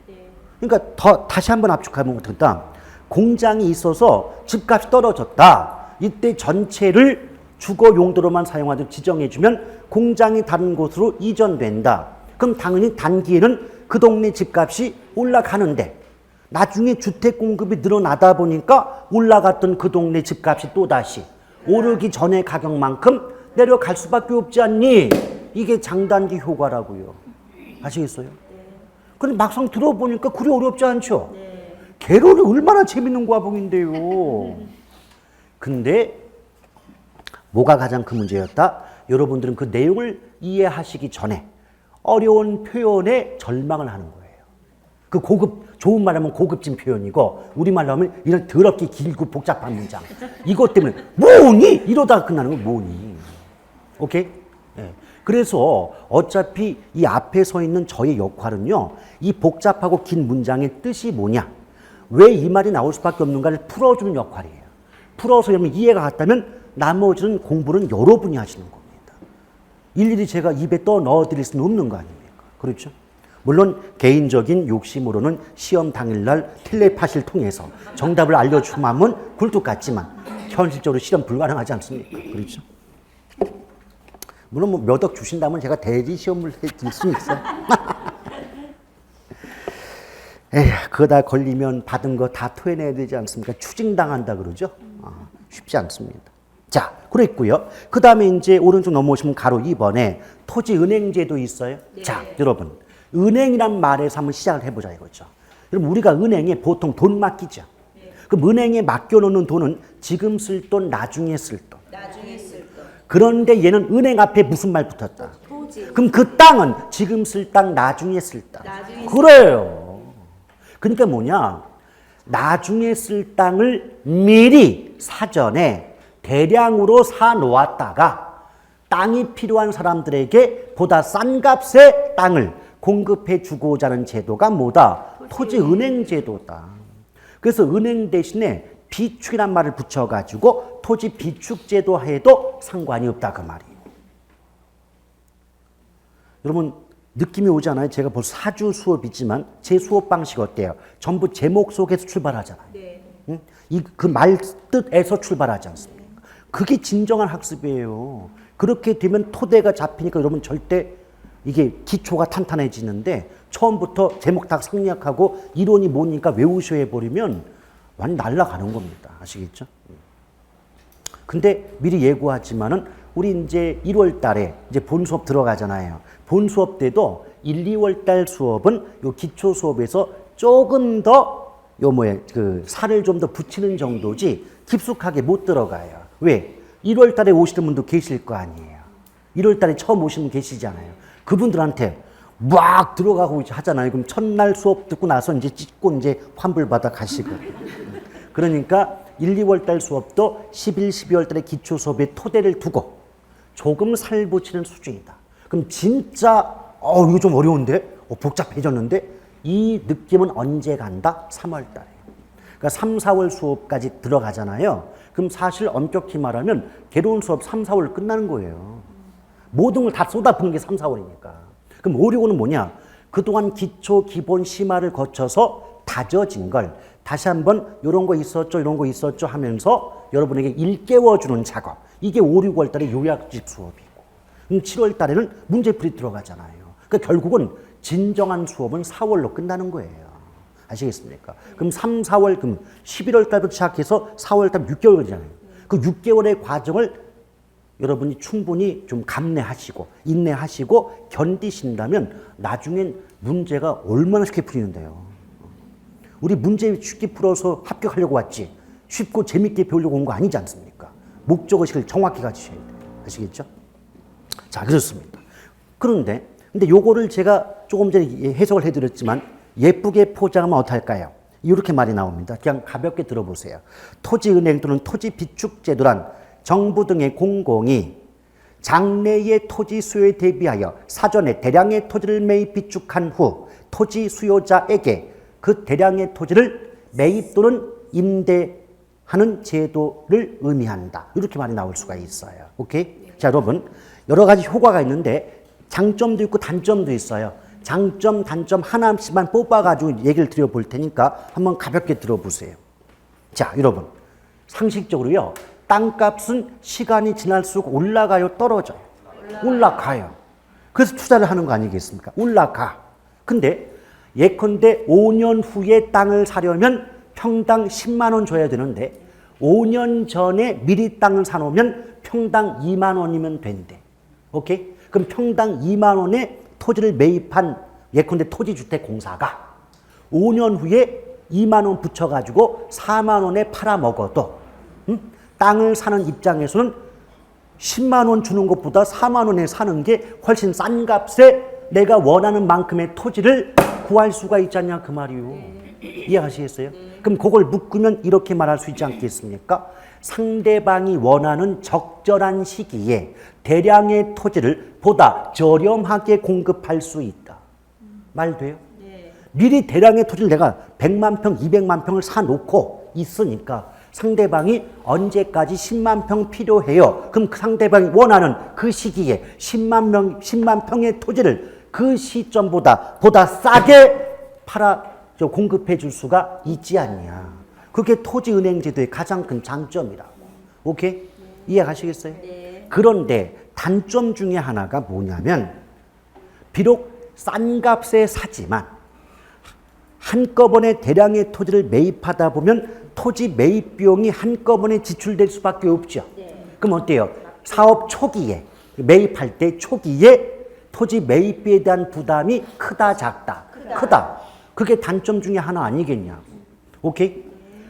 그러니까 다시 한번 압축하면 어떻다. 공장이 있어서 집값이 떨어졌다. 이때 전체를 주거 용도로만 사용하도록 지정해주면 공장이 다른 곳으로 이전된다. 그럼 당연히 단기에는 그 동네 집값이 올라가는데 나중에 주택 공급이 늘어나다 보니까 올라갔던 그 동네 집값이 또다시 오르기 전의 가격만큼 내려갈 수밖에 없지 않니? 이게 장단기 효과라고요. 아시겠어요? 근데 막상 들어보니까 그리 어렵지 않죠? 개론이 얼마나 재밌는 과목인데요. 근데 뭐가 가장 큰 문제였다? 여러분들은 그 내용을 이해하시기 전에 어려운 표현에 절망을 하는 거예요. 그 좋은 말하면 고급진 표현이고 우리말로 하면 이런 더럽게 길고 복잡한 문장. 이것 때문에 뭐니? 이러다가 끝나는 건 뭐니? 오케이? 네. 그래서 어차피 이 앞에 서 있는 저의 역할은요. 이 복잡하고 긴 문장의 뜻이 뭐냐? 왜 이 말이 나올 수밖에 없는가를 풀어주는 역할이에요. 풀어서 여러분 이해가 갔다면 나머지는 공부는 여러분이 하시는 겁니다. 일일이 제가 입에 떠 넣어드릴 수는 없는 거 아닙니까? 그렇죠? 물론 개인적인 욕심으로는 시험 당일날 텔레파시를 통해서 정답을 알려주면 굴뚝 같지만 현실적으로 실현 불가능하지 않습니까? 그렇죠? 물론 몇 억 주신다면 제가 대리 시험을 해드릴 수 있어요. 에휴, 그거 다 걸리면 받은 거 다 토해내야 되지 않습니까? 추징당한다 그러죠? 쉽지 않습니다. 자, 그랬고요. 그 다음에 이제 오른쪽 넘어오시면 가로 2번에 토지은행제도 있어요. 자, 여러분. 은행이란 말에서 한번 시작을 해보자 이거죠. 여러분, 우리가 은행에 보통 돈 맡기죠. 그럼 은행에 맡겨놓는 돈은 지금 쓸 돈, 나중에 쓸 돈. 그런데 얘는 은행 앞에 무슨 말 붙었다? 토지. 그럼 그 땅은 지금 쓸 땅, 나중에 쓸 땅. 그래요. 그러니까 뭐냐? 나중에 쓸 땅을 미리 사전에 대량으로 사 놓았다가 땅이 필요한 사람들에게 보다 싼 값의 땅을 공급해 주고자 하는 제도가 뭐다? 토지은행 제도다. 그래서 은행 대신에 비축이란 말을 붙여가지고 토지 비축 제도 해도 상관이 없다 그 말이에요. 여러분 느낌이 오지 않아요? 제가 벌써 4주 수업이지만 제 수업 방식 어때요? 전부 제목 속에서 출발하잖아요. 네. 응? 그 말 뜻에서 출발하지 않습니까? 그게 진정한 학습이에요. 그렇게 되면 토대가 잡히니까 여러분 절대 이게 기초가 탄탄해지는데 처음부터 제목 다 생략하고 이론이 뭐니까 외우셔 해버리면 완전 날아가는 겁니다. 아시겠죠? 근데 미리 예고하지만은 우리 이제 1월 달에 이제 본 수업 들어가잖아요. 본 수업 때도 1, 2월 달 수업은 요 기초 수업에서 조금 더 살을 좀 더 붙이는 정도지 깊숙하게 못 들어가요. 왜? 1월 달에 오시는 분도 계실 거 아니에요. 1월 달에 처음 오시는 분 계시잖아요. 그분들한테 막 들어가고 하잖아요. 그럼 첫날 수업 듣고 나서 이제 찍고 이제 환불받아 가시고. 그러니까 1, 2월 달 수업도 11, 12월 달에 기초 수업에 토대를 두고 조금 살 붙이는 수준이다. 그럼 진짜 이거 좀 어려운데? 복잡해졌는데? 이 느낌은 언제 간다? 3월 달에. 그러니까 3, 4월 수업까지 들어가잖아요. 그럼 사실 엄격히 말하면 개론 수업 3, 4월 끝나는 거예요. 모든 걸 다 쏟아붓는 게 3, 4월이니까. 그럼 5, 6월은 뭐냐? 그동안 기초, 기본, 심화를 거쳐서 다져진 걸 다시 한번 이런 거 있었죠, 이런 거 있었죠 하면서 여러분에게 일깨워주는 작업. 이게 5, 6월 달에 요약집 수업이고 7월 달에는 문제풀이 들어가잖아요. 그러니까 결국은 진정한 수업은 4월로 끝나는 거예요. 아시겠습니까? 그럼 3, 4월, 그럼 11월 달부터 시작해서 4월 달 6개월이잖아요. 그 6개월의 과정을 여러분이 충분히 좀 감내하시고 인내하시고 견디신다면 나중엔 문제가 얼마나 쉽게 풀리는데요. 우리 문제 쉽게 풀어서 합격하려고 왔지 쉽고 재밌게 배우려고 온 거 아니지 않습니까? 목적의식을 정확히 가지셔야 돼요. 아시겠죠? 자, 그렇습니다. 그런데 근데 요거를 제가 조금 전에 해석을 해드렸지만 예쁘게 포장하면 어떨까요? 이렇게 말이 나옵니다. 그냥 가볍게 들어보세요. 토지은행 또는 토지비축제도란 정부 등의 공공이 장래의 토지 수요에 대비하여 사전에 대량의 토지를 매입 비축한 후 토지 수요자에게 그 대량의 토지를 매입 또는 임대하는 제도를 의미한다. 이렇게 말이 나올 수가 있어요. 오케이? 자, 여러분 여러 가지 효과가 있는데 장점도 있고 단점도 있어요. 장점, 단점 하나씩만 뽑아가지고 얘기를 드려볼 테니까 한번 가볍게 들어보세요. 자, 여러분 상식적으로요. 땅값은 시간이 지날수록 올라가요, 떨어져요? 올라가요. 그래서 투자를 하는 거 아니겠습니까? 올라가. 근데 예컨대 5년 후에 땅을 사려면 평당 10만 원 줘야 되는데 5년 전에 미리 땅을 사놓으면 평당 2만 원이면 된대. 오케이? 그럼 평당 2만 원에 토지를 매입한 예컨대 토지주택공사가 5년 후에 2만 원 붙여가지고 4만 원에 팔아먹어도 땅을 사는 입장에서는 10만 원 주는 것보다 4만 원에 사는 게 훨씬 싼 값에 내가 원하는 만큼의 토지를 구할 수가 있지 않냐 그 말이요. 이해하시겠어요? 그럼 그걸 묶으면 이렇게 말할 수 있지 않겠습니까? 상대방이 원하는 적절한 시기에 대량의 토지를 보다 저렴하게 공급할 수 있다. 말 돼요? 네. 미리 대량의 토지를 내가 100만 평, 200만 평을 사놓고 있으니까 상대방이 언제까지 10만 평 필요해요. 그럼 그 상대방이 원하는 그 시기에 10만 평의 토지를 그 시점보다 싸게 공급해 줄 수가 있지 않냐. 그게 토지은행제도의 가장 큰 장점이라고. 오케이? 이해가시겠어요? 네. 그런데 단점 중에 하나가 뭐냐면 비록 싼 값에 사지만 한꺼번에 대량의 토지를 매입하다 보면 토지 매입 비용이 한꺼번에 지출될 수밖에 없죠. 네. 그럼 어때요? 사업 초기에 매입할 때 초기에 토지 매입비에 대한 부담이 크다 작다? 크다. 그게 단점 중에 하나 아니겠냐. 오케이?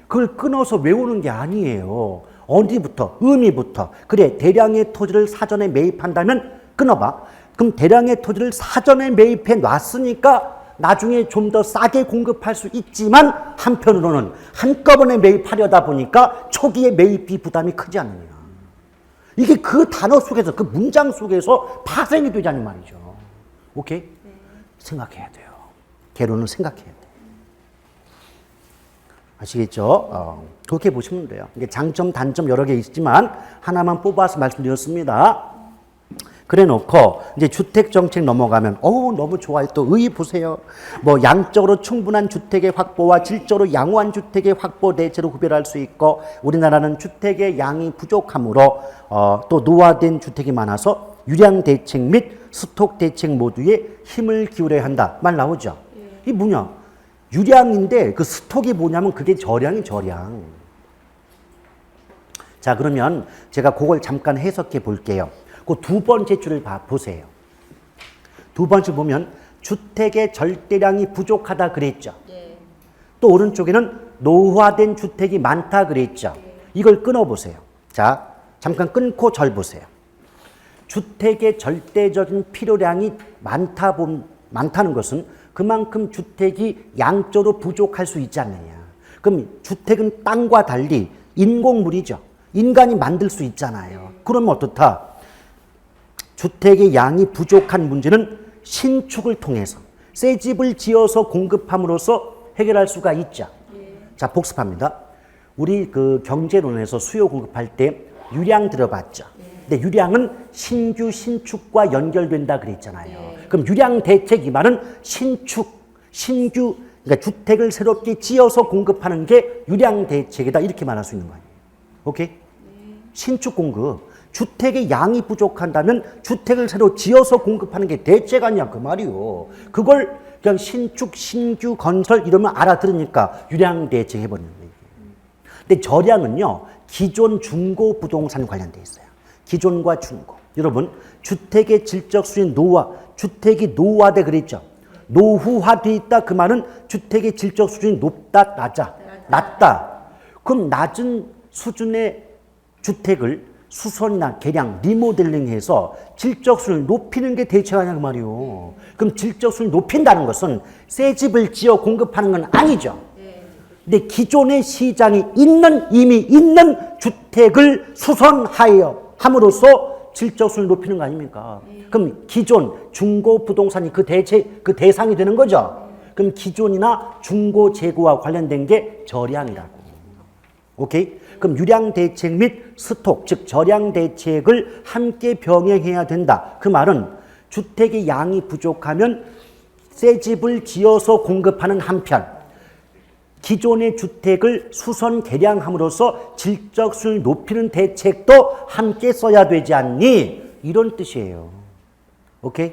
그걸 끊어서 외우는 게 아니에요. 어디부터? 의미부터. 그래, 대량의 토지를 사전에 매입한다면 끊어봐. 그럼 대량의 토지를 사전에 매입해 놨으니까 나중에 좀 더 싸게 공급할 수 있지만 한편으로는 한꺼번에 매입하려다 보니까 초기에 매입비 부담이 크지 않느냐. 이게 그 단어 속에서, 그 문장 속에서 파생이 되자는 말이죠. 오케이? 생각해야 돼요. 개론을 생각해야 돼요. 아시겠죠? 그렇게 보시면 돼요. 이게 장점, 단점 여러 개 있지만 하나만 뽑아서 말씀드렸습니다. 그래 놓고 이제 주택 정책 넘어가면 너무 좋아요. 또 의 보세요. 뭐 양적으로 충분한 주택의 확보와 질적으로 양호한 주택의 확보 대체로 구별할 수 있고 우리나라는 주택의 양이 부족하므로 또 노화된 주택이 많아서 유량 대책 및 스톡 대책 모두에 힘을 기울여야 한다. 말 나오죠? 이게 뭐냐? 유량인데 그 스톡이 뭐냐면 그게 저량이 저량. 자, 그러면 제가 그걸 잠깐 해석해 볼게요. 그 두 번째 줄을 보세요. 두 번째 보면 주택의 절대량이 부족하다 그랬죠. 또 오른쪽에는 노후화된 주택이 많다 그랬죠. 이걸 끊어보세요. 자, 잠깐 끊고 절 보세요. 주택의 절대적인 필요량이 많다는 것은 그만큼 주택이 양적으로 부족할 수 있지 않느냐. 그럼 주택은 땅과 달리 인공물이죠. 인간이 만들 수 있잖아요. 그러면 어떻다? 주택의 양이 부족한 문제는 신축을 통해서 새 집을 지어서 공급함으로써 해결할 수가 있죠. 자, 복습합니다. 우리 그 경제론에서 수요 공급할 때 유량 들어봤죠. 근데 유량은 신규 신축과 연결된다 그랬잖아요. 그럼 유량 대책 이 말은 신규 그러니까 주택을 새롭게 지어서 공급하는 게 유량 대책이다 이렇게 말할 수 있는 거 아니에요. 오케이? 신축 공급. 주택의 양이 부족한다면 주택을 새로 지어서 공급하는 게 대책 아니야 그 말이요. 그걸 그냥 신축, 신규 건설 이러면 알아들으니까 유량 대책 해버리는 거예요. 근데 저량은요 기존 중고 부동산 관련돼 있어요. 기존과 중고. 여러분 주택의 질적 수준 주택이 노후화돼 그랬죠. 노후화돼 있다 그 말은 주택의 질적 수준이 높다 낮다. 그럼 낮은 수준의 주택을 수선이나 개량, 리모델링해서 질적 수준을 높이는 게 대책 아니야 그 말이요. 그럼 질적 수준을 높인다는 것은 새 집을 지어 공급하는 건 아니죠. 근데 기존의 시장이 이미 있는 주택을 수선하여 함으로써 질적 수준을 높이는 거 아닙니까? 그럼 기존 중고 부동산이 그 대상이 되는 거죠. 그럼 기존이나 중고 재고와 관련된 게 저량이라고. 오케이? 그럼 유량 대책 및 스톡, 즉 저량 대책을 함께 병행해야 된다. 그 말은 주택의 양이 부족하면 새 집을 지어서 공급하는 한편 기존의 주택을 수선 개량함으로써 질적 수준을 높이는 대책도 함께 써야 되지 않니? 이런 뜻이에요. 오케이?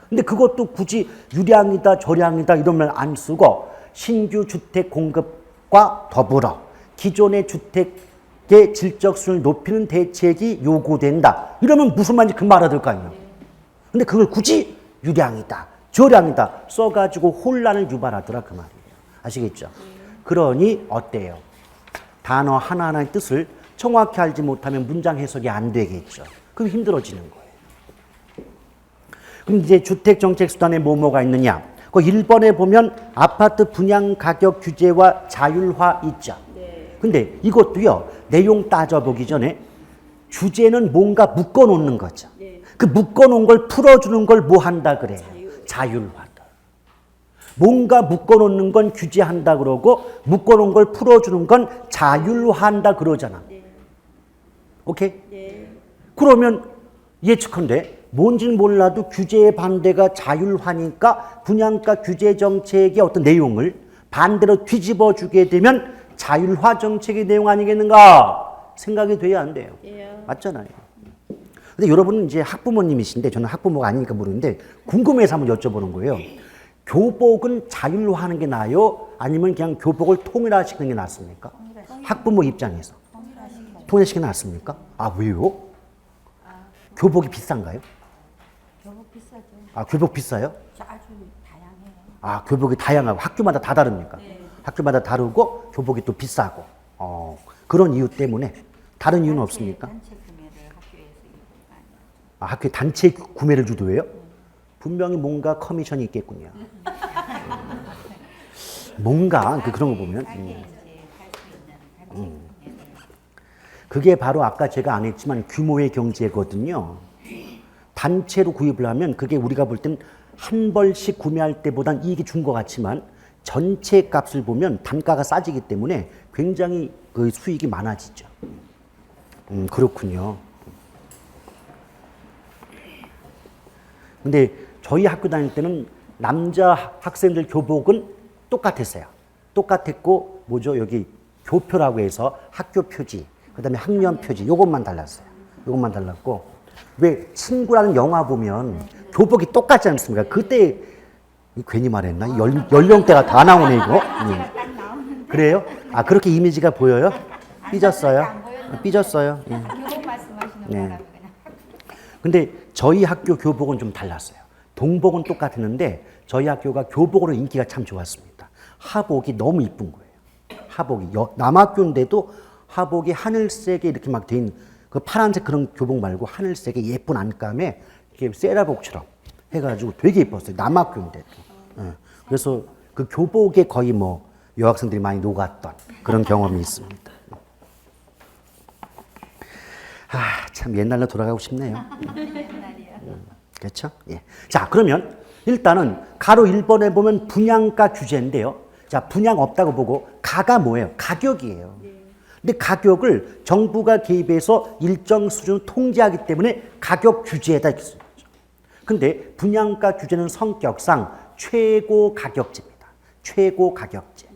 근데 그것도 굳이 유량이다, 저량이다 이런 말 안 쓰고 신규 주택 공급과 더불어 기존의 주택의 질적 수준을 높이는 대책이 요구된다. 이러면 무슨 말인지 금방 알아들 거 아니에요. 근데 그걸 굳이 유량이다, 저량이다 써가지고 혼란을 유발하더라 그 말이에요. 아시겠죠? 그러니 어때요? 단어 하나하나의 뜻을 정확히 알지 못하면 문장 해석이 안 되겠죠. 그럼 힘들어지는 거예요. 그럼 이제 주택정책수단에 뭐가 있느냐? 그 1번에 보면 아파트 분양 가격 규제와 자율화 있죠. 근데 이것도요, 내용 따져보기 전에 규제는 뭔가 묶어놓는 거죠. 그 묶어놓은 걸 풀어주는 걸 뭐 한다 그래요? 자율화다. 뭔가 묶어놓는 건 규제한다 그러고 묶어놓은 걸 풀어주는 건 자율화한다 그러잖아. 오케이? 그러면 예측컨대 뭔지는 몰라도 규제의 반대가 자율화니까 분양가 규제 정책의 어떤 내용을 반대로 뒤집어 주게 되면 자율화 정책의 내용 아니겠는가 생각이 돼야 안 돼요. 맞잖아요. 근데 여러분은 이제 학부모님이신데 저는 학부모가 아니니까 모르는데 궁금해서 한번 여쭤보는 거예요. 교복은 자율화하는 게 나아요? 아니면 그냥 교복을 통일화시키는 게 낫습니까? 학부모 입장에서. 통일화시키는 게 낫습니까? 아, 왜요? 교복이 비싼가요? 교복 비싸죠. 아, 교복 비싸요? 아주 다양해요. 아, 교복이 다양하고 학교마다 다 다릅니까? 학교마다 다르고 교복이 또 비싸고 그런 이유 때문에 다른 이유는 없습니까? 단체 구매를 학교에서 이거 많이 하죠. 아, 학교에 단체 구매를 주도해요? 분명히 뭔가 커미션이 있겠군요. 뭔가 그런 거 보면 이제 할수 있는 단체 구매를. 그게 바로 아까 제가 안 했지만 규모의 경제거든요. 단체로 구입을 하면 그게 우리가 볼 땐 한 벌씩 구매할 때보단 이익이 준 것 같지만 전체 값을 보면 단가가 싸지기 때문에 굉장히 그 수익이 많아지죠. 그렇군요. 근데 저희 학교 다닐 때는 남자 학생들 교복은 똑같았어요. 똑같았고 뭐죠? 여기 교표라고 해서 학교 표지, 그다음에 학년 표지 요것만 달랐어요. 요것만 달랐고 왜 친구라는 영화 보면 교복이 똑같지 않습니까? 그때 괜히 말했나? 연령대가 다 나오네 이거. 딱 나오는데 그래요? 아 그렇게 이미지가 보여요? 삐졌어요? 안 보였는데. 삐졌어요. 예. 교복 말씀하시는 네. 거라고 그냥. 근데 저희 학교 교복은 좀 달랐어요. 동복은 똑같았는데 저희 학교가 교복으로 인기가 참 좋았습니다. 하복이 너무 이쁜 거예요. 하복이 남학교인데도 하복이 하늘색에 이렇게 막 돼 있는 그 파란색 그런 교복 말고 하늘색에 예쁜 안감에 이렇게 세라복처럼 해가지고 되게 예뻤어요. 남학교인데도. 예. 그래서 그 교복에 거의 뭐 여학생들이 많이 녹았던 그런 경험이 있습니다. 아, 참 옛날로 돌아가고 싶네요. 옛날이야. 그렇죠? 예. 자, 그러면 일단은 가로 1번에 보면 분양가 규제인데요. 자, 분양 없다고 보고 가가 뭐예요? 가격이에요. 근데 가격을 정부가 개입해서 일정 수준을 통제하기 때문에 가격 규제에다 이렇게 쓰는 거죠. 근데 분양가 규제는 성격상 최고 가격제입니다. 최고 가격제.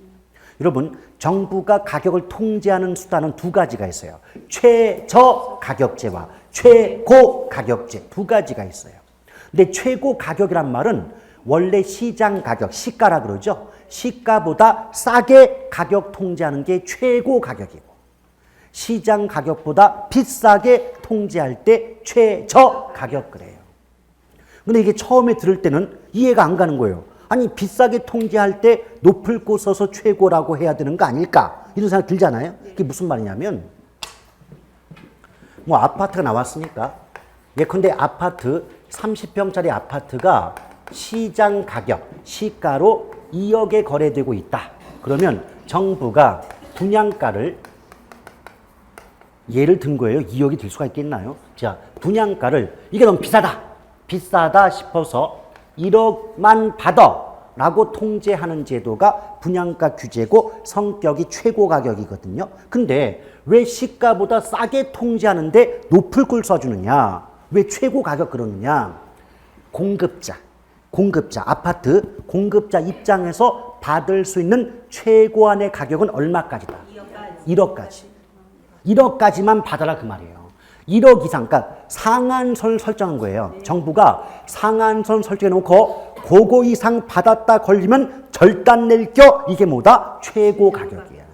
여러분, 정부가 가격을 통제하는 수단은 두 가지가 있어요. 최저 가격제와 최고 가격제 두 가지가 있어요. 근데 최고 가격이란 말은 원래 시장 가격, 시가라 그러죠. 시가보다 싸게 가격 통제하는 게 최고 가격이고 시장 가격보다 비싸게 통제할 때 최저 가격 그래요. 근데 이게 처음에 들을 때는 이해가 안 가는 거예요. 아니 비싸게 통제할 때 높을 곳 서서 최고라고 해야 되는 거 아닐까? 이런 생각 들잖아요. 그게 무슨 말이냐면 뭐 아파트가 나왔으니까 예컨대 아파트 30평짜리 아파트가 시장 가격, 시가로 2억에 거래되고 있다. 그러면 정부가 분양가를 예를 든 거예요. 2억이 될 수가 있겠나요? 자, 분양가를 이게 너무 비싸다 싶어서 1억만 받아 라고 통제하는 제도가 분양가 규제고 성격이 최고 가격이거든요. 근데 왜 시가보다 싸게 통제하는데 높을 걸 써주느냐? 왜 최고 가격 그러느냐? 공급자, 아파트 공급자 입장에서 받을 수 있는 최고한의 가격은 얼마까지다? 1억까지. 1억까지만 받아라 그 말이에요. 1억 이상, 그러니까 상한선을 설정한 거예요. 정부가 상한선 설정해놓고 그거 이상 받았다 걸리면 절단 낼 겨 이게 뭐다? 최고 가격이야.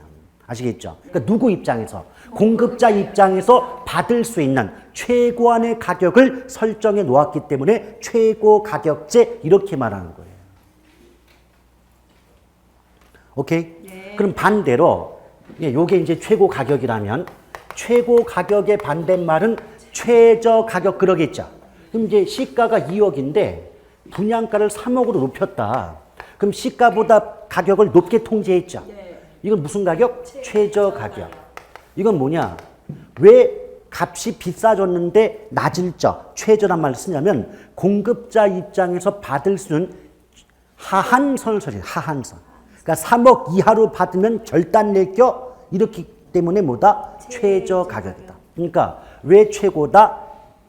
아시겠죠? 그러니까 누구 입장에서? 공급자 입장에서 받을 수 있는 최고한의 가격을 설정해 놓았기 때문에 최고 가격제 이렇게 말하는 거예요. 오케이? 네. 그럼 반대로 요게 이제 최고 가격이라면 최고 가격의 반대말은 최저 가격 그러겠죠. 그럼 이제 시가가 2억인데 분양가를 3억으로 높였다. 그럼 시가보다 가격을 높게 통제했죠. 이건 무슨 가격? 최저 가격. 이건 뭐냐? 왜 값이 비싸졌는데 낮을 적, 최저란 말을 쓰냐면 공급자 입장에서 받을 수 있는 하한선을 설정해요. 하한선. 그러니까 3억 이하로 받으면 절단 낼 겨 이렇기 때문에 뭐다? 최저 가격이다. 그러니까 왜 최고다?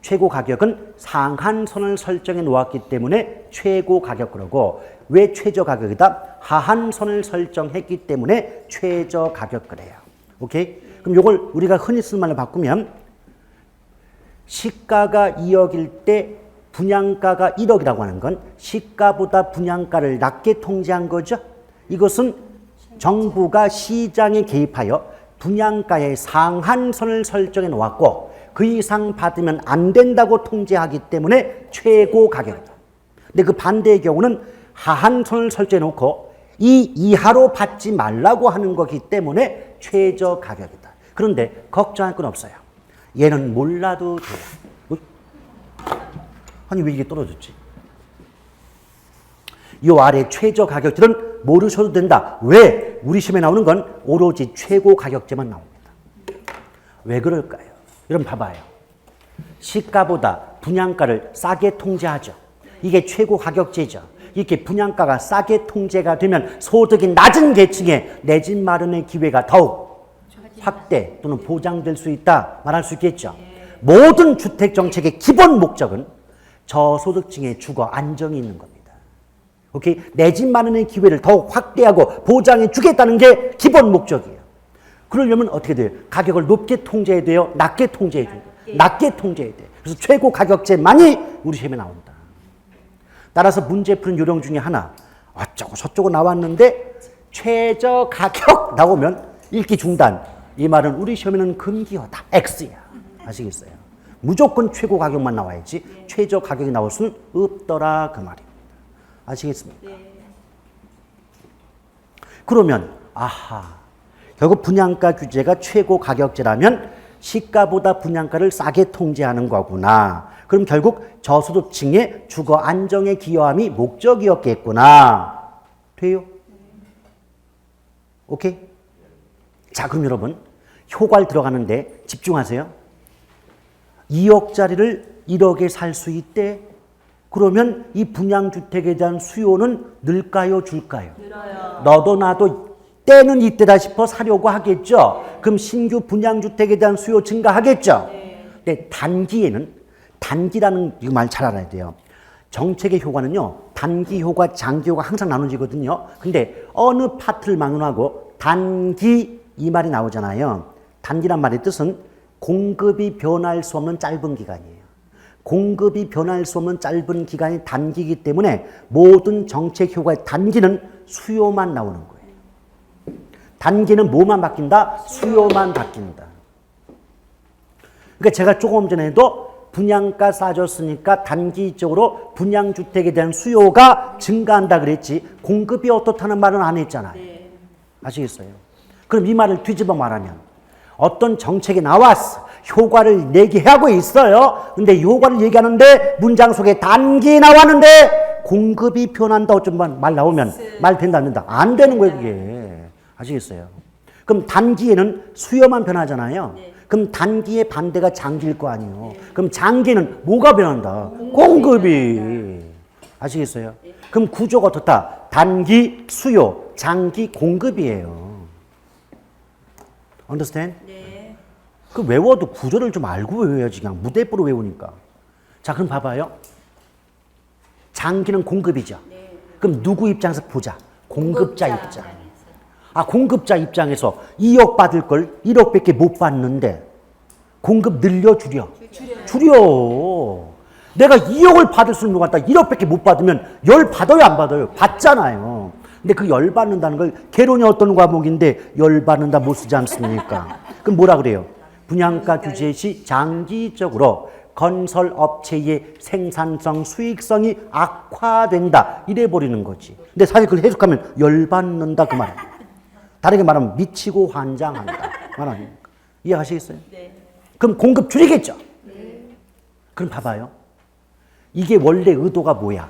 최고 가격은 상한선을 설정해 놓았기 때문에 최고 가격 그러고 왜 최저 가격이다? 하한선을 설정했기 때문에 최저 가격 그래요. 오케이? 그럼 이걸 우리가 흔히 쓰는 말로 바꾸면 시가가 2억일 때 분양가가 1억이라고 하는 건 시가보다 분양가를 낮게 통제한 거죠. 이것은 정부가 시장에 개입하여 분양가의 상한선을 설정해 놓았고 그 이상 받으면 안 된다고 통제하기 때문에 최고 가격이다. 근데 그 반대의 경우는 하한선을 설정해 놓고 이 이하로 받지 말라고 하는 거기 때문에 최저 가격이다. 그런데 걱정할 건 없어요. 얘는 몰라도 돼요. 아니 왜 이게 떨어졌지? 이 아래 최저 가격들은 모르셔도 된다. 왜? 우리 시험에 나오는 건 오로지 최고 가격제만 나옵니다. 왜 그럴까요? 여러분 봐봐요. 시가보다 분양가를 싸게 통제하죠. 이게 최고 가격제죠. 이렇게 분양가가 싸게 통제가 되면 소득이 낮은 계층의 내 집 마련의 기회가 더욱 확대 또는 보장될 수 있다 말할 수 있겠죠. 모든 주택 정책의 기본 목적은 저소득층의 주거 안정이 있는 겁니다. 오케이? 내 집 마련의 기회를 더욱 확대하고 보장해 주겠다는 게 기본 목적이에요. 그러려면 어떻게 돼요? 가격을 높게 통제해야 돼요? 낮게 통제해야 돼요? 낮게 통제해야 돼요. 그래서 최고 가격제만이 우리 시험에 나온다. 따라서 문제 푸는 요령 중에 하나, 어쩌고 저쩌고 나왔는데 최저 가격 나오면 읽기 중단. 이 말은 우리 시험에는 금기어다. X야. 아시겠어요? 무조건 최고 가격만 나와야지 최저 가격이 나올 수는 없더라 그 말입니다. 아시겠습니까? 그러면 아하, 결국 분양가 규제가 최고 가격제라면 시가보다 분양가를 싸게 통제하는 거구나. 그럼 결국 저소득층의 주거 안정에 기여함이 목적이었겠구나. 돼요? 오케이? 자, 그럼 여러분 효과를 들어가는데 집중하세요. 2억짜리를 1억에 살 수 있대. 그러면 이 분양주택에 대한 수요는 늘까요, 줄까요? 늘어요. 너도 나도 때는 이때다 싶어 사려고 하겠죠. 그럼 신규 분양주택에 대한 수요 증가하겠죠. 근데 단기에는, 단기라는 이 말 잘 알아야 돼요. 정책의 효과는요, 단기 효과, 장기 효과 항상 나눠지거든요. 근데 어느 파트를 막론하고 단기 이 말이 나오잖아요. 단기란 말의 뜻은 공급이 변할 수 없는 짧은 기간이에요. 공급이 변할 수 없는 짧은 기간이 단기이기 때문에 모든 정책 효과의 단기는 수요만 나오는 거예요. 단기는 뭐만 바뀐다? 수요만 바뀐다. 그러니까 제가 조금 전에도 분양가 싸졌으니까 단기적으로 분양주택에 대한 수요가 증가한다 그랬지 공급이 어떻다는 말은 안 했잖아요. 아시겠어요? 그럼 이 말을 뒤집어 말하면 어떤 정책이 나왔어. 효과를 내기하고 있어요. 근데 효과를 얘기하는데 문장 속에 단기 나왔는데 공급이 변한다 어쩜 말 나오면 말 된다 안 된다? 안 되는 거예요 그게. 아시겠어요? 그럼 단기에는 수요만 변하잖아요. 그럼 단기의 반대가 장기일 거 아니에요. 그럼 장기는 뭐가 변한다? 공급이. 아시겠어요? 그럼 구조가 어떻다? 단기 수요, 장기 공급이에요. Understand? 네. 그 외워도 구조를 좀 알고 외워야지 그냥 무대뽀로 외우니까. 자, 그럼 봐봐요. 장기는 공급이죠. 그럼 누구 입장에서 보자? 공급자 입장. 아, 공급자 입장에서 2억 받을 걸 1억밖에 못 받는데 공급 늘려 줄여? 줄여. 내가 2억을 받을 수는 있는 것 같다. 1억밖에 못 받으면 열 받아요 안 받아요? 받잖아요. 근데 그 열 받는다는 걸 개론이 어떤 과목인데 열 받는다 못 쓰지 않습니까? 그럼 뭐라 그래요? 분양가 규제 시 장기적으로 건설업체의 생산성, 수익성이 악화된다. 이래 버리는 거지. 근데 사실 그걸 해석하면 열받는다 그 말이에요. 다르게 말하면 미치고 환장한다. 말하는 이해하시겠어요? 네. 그럼 공급 줄이겠죠? 네. 그럼 봐봐요. 이게 원래 의도가 뭐야?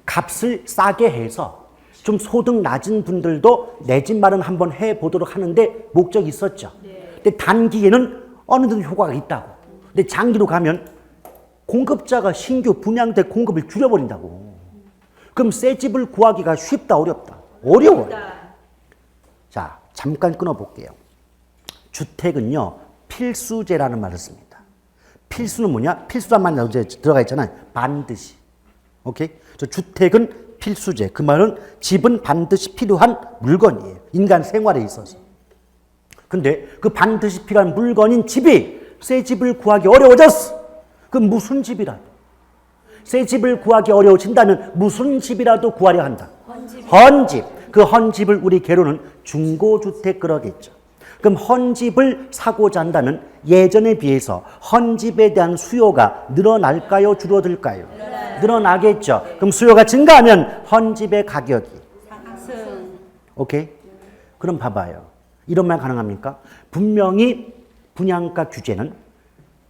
값을 싸게 해서 좀 소득 낮은 분들도 내 집 마련 한번 해보도록 하는데 목적이 있었죠. 네. 근데 단기에는 어느 정도 효과가 있다고. 근데 장기로 가면 공급자가 신규 분양대 공급을 줄여버린다고. 그럼 새 집을 구하기가 쉽다 어렵다? 어려워요. 자, 잠깐 끊어볼게요. 주택은요, 필수제라는 말을 씁니다. 필수는 뭐냐? 필수란 말이 들어가 있잖아요. 반드시. 오케이? 저 주택은 필수제. 그 말은 집은 반드시 필요한 물건이에요. 인간 생활에 있어서. 근데 그 반드시 필요한 물건인 집이 새 집을 구하기 어려워졌어. 그럼 무슨 집이라도. 새 집을 구하기 어려워진다면 무슨 집이라도 구하려 한다. 헌집. 그 헌집을 우리 개로는 중고주택 그러겠죠. 그럼 헌집을 사고자 한다면 예전에 비해서 헌집에 대한 수요가 늘어날까요? 줄어들까요? 늘어나겠죠. 그럼 수요가 증가하면 헌집의 가격이 상승. 오케이? 그럼 봐봐요. 이런 말 가능합니까? 분명히 분양가 규제는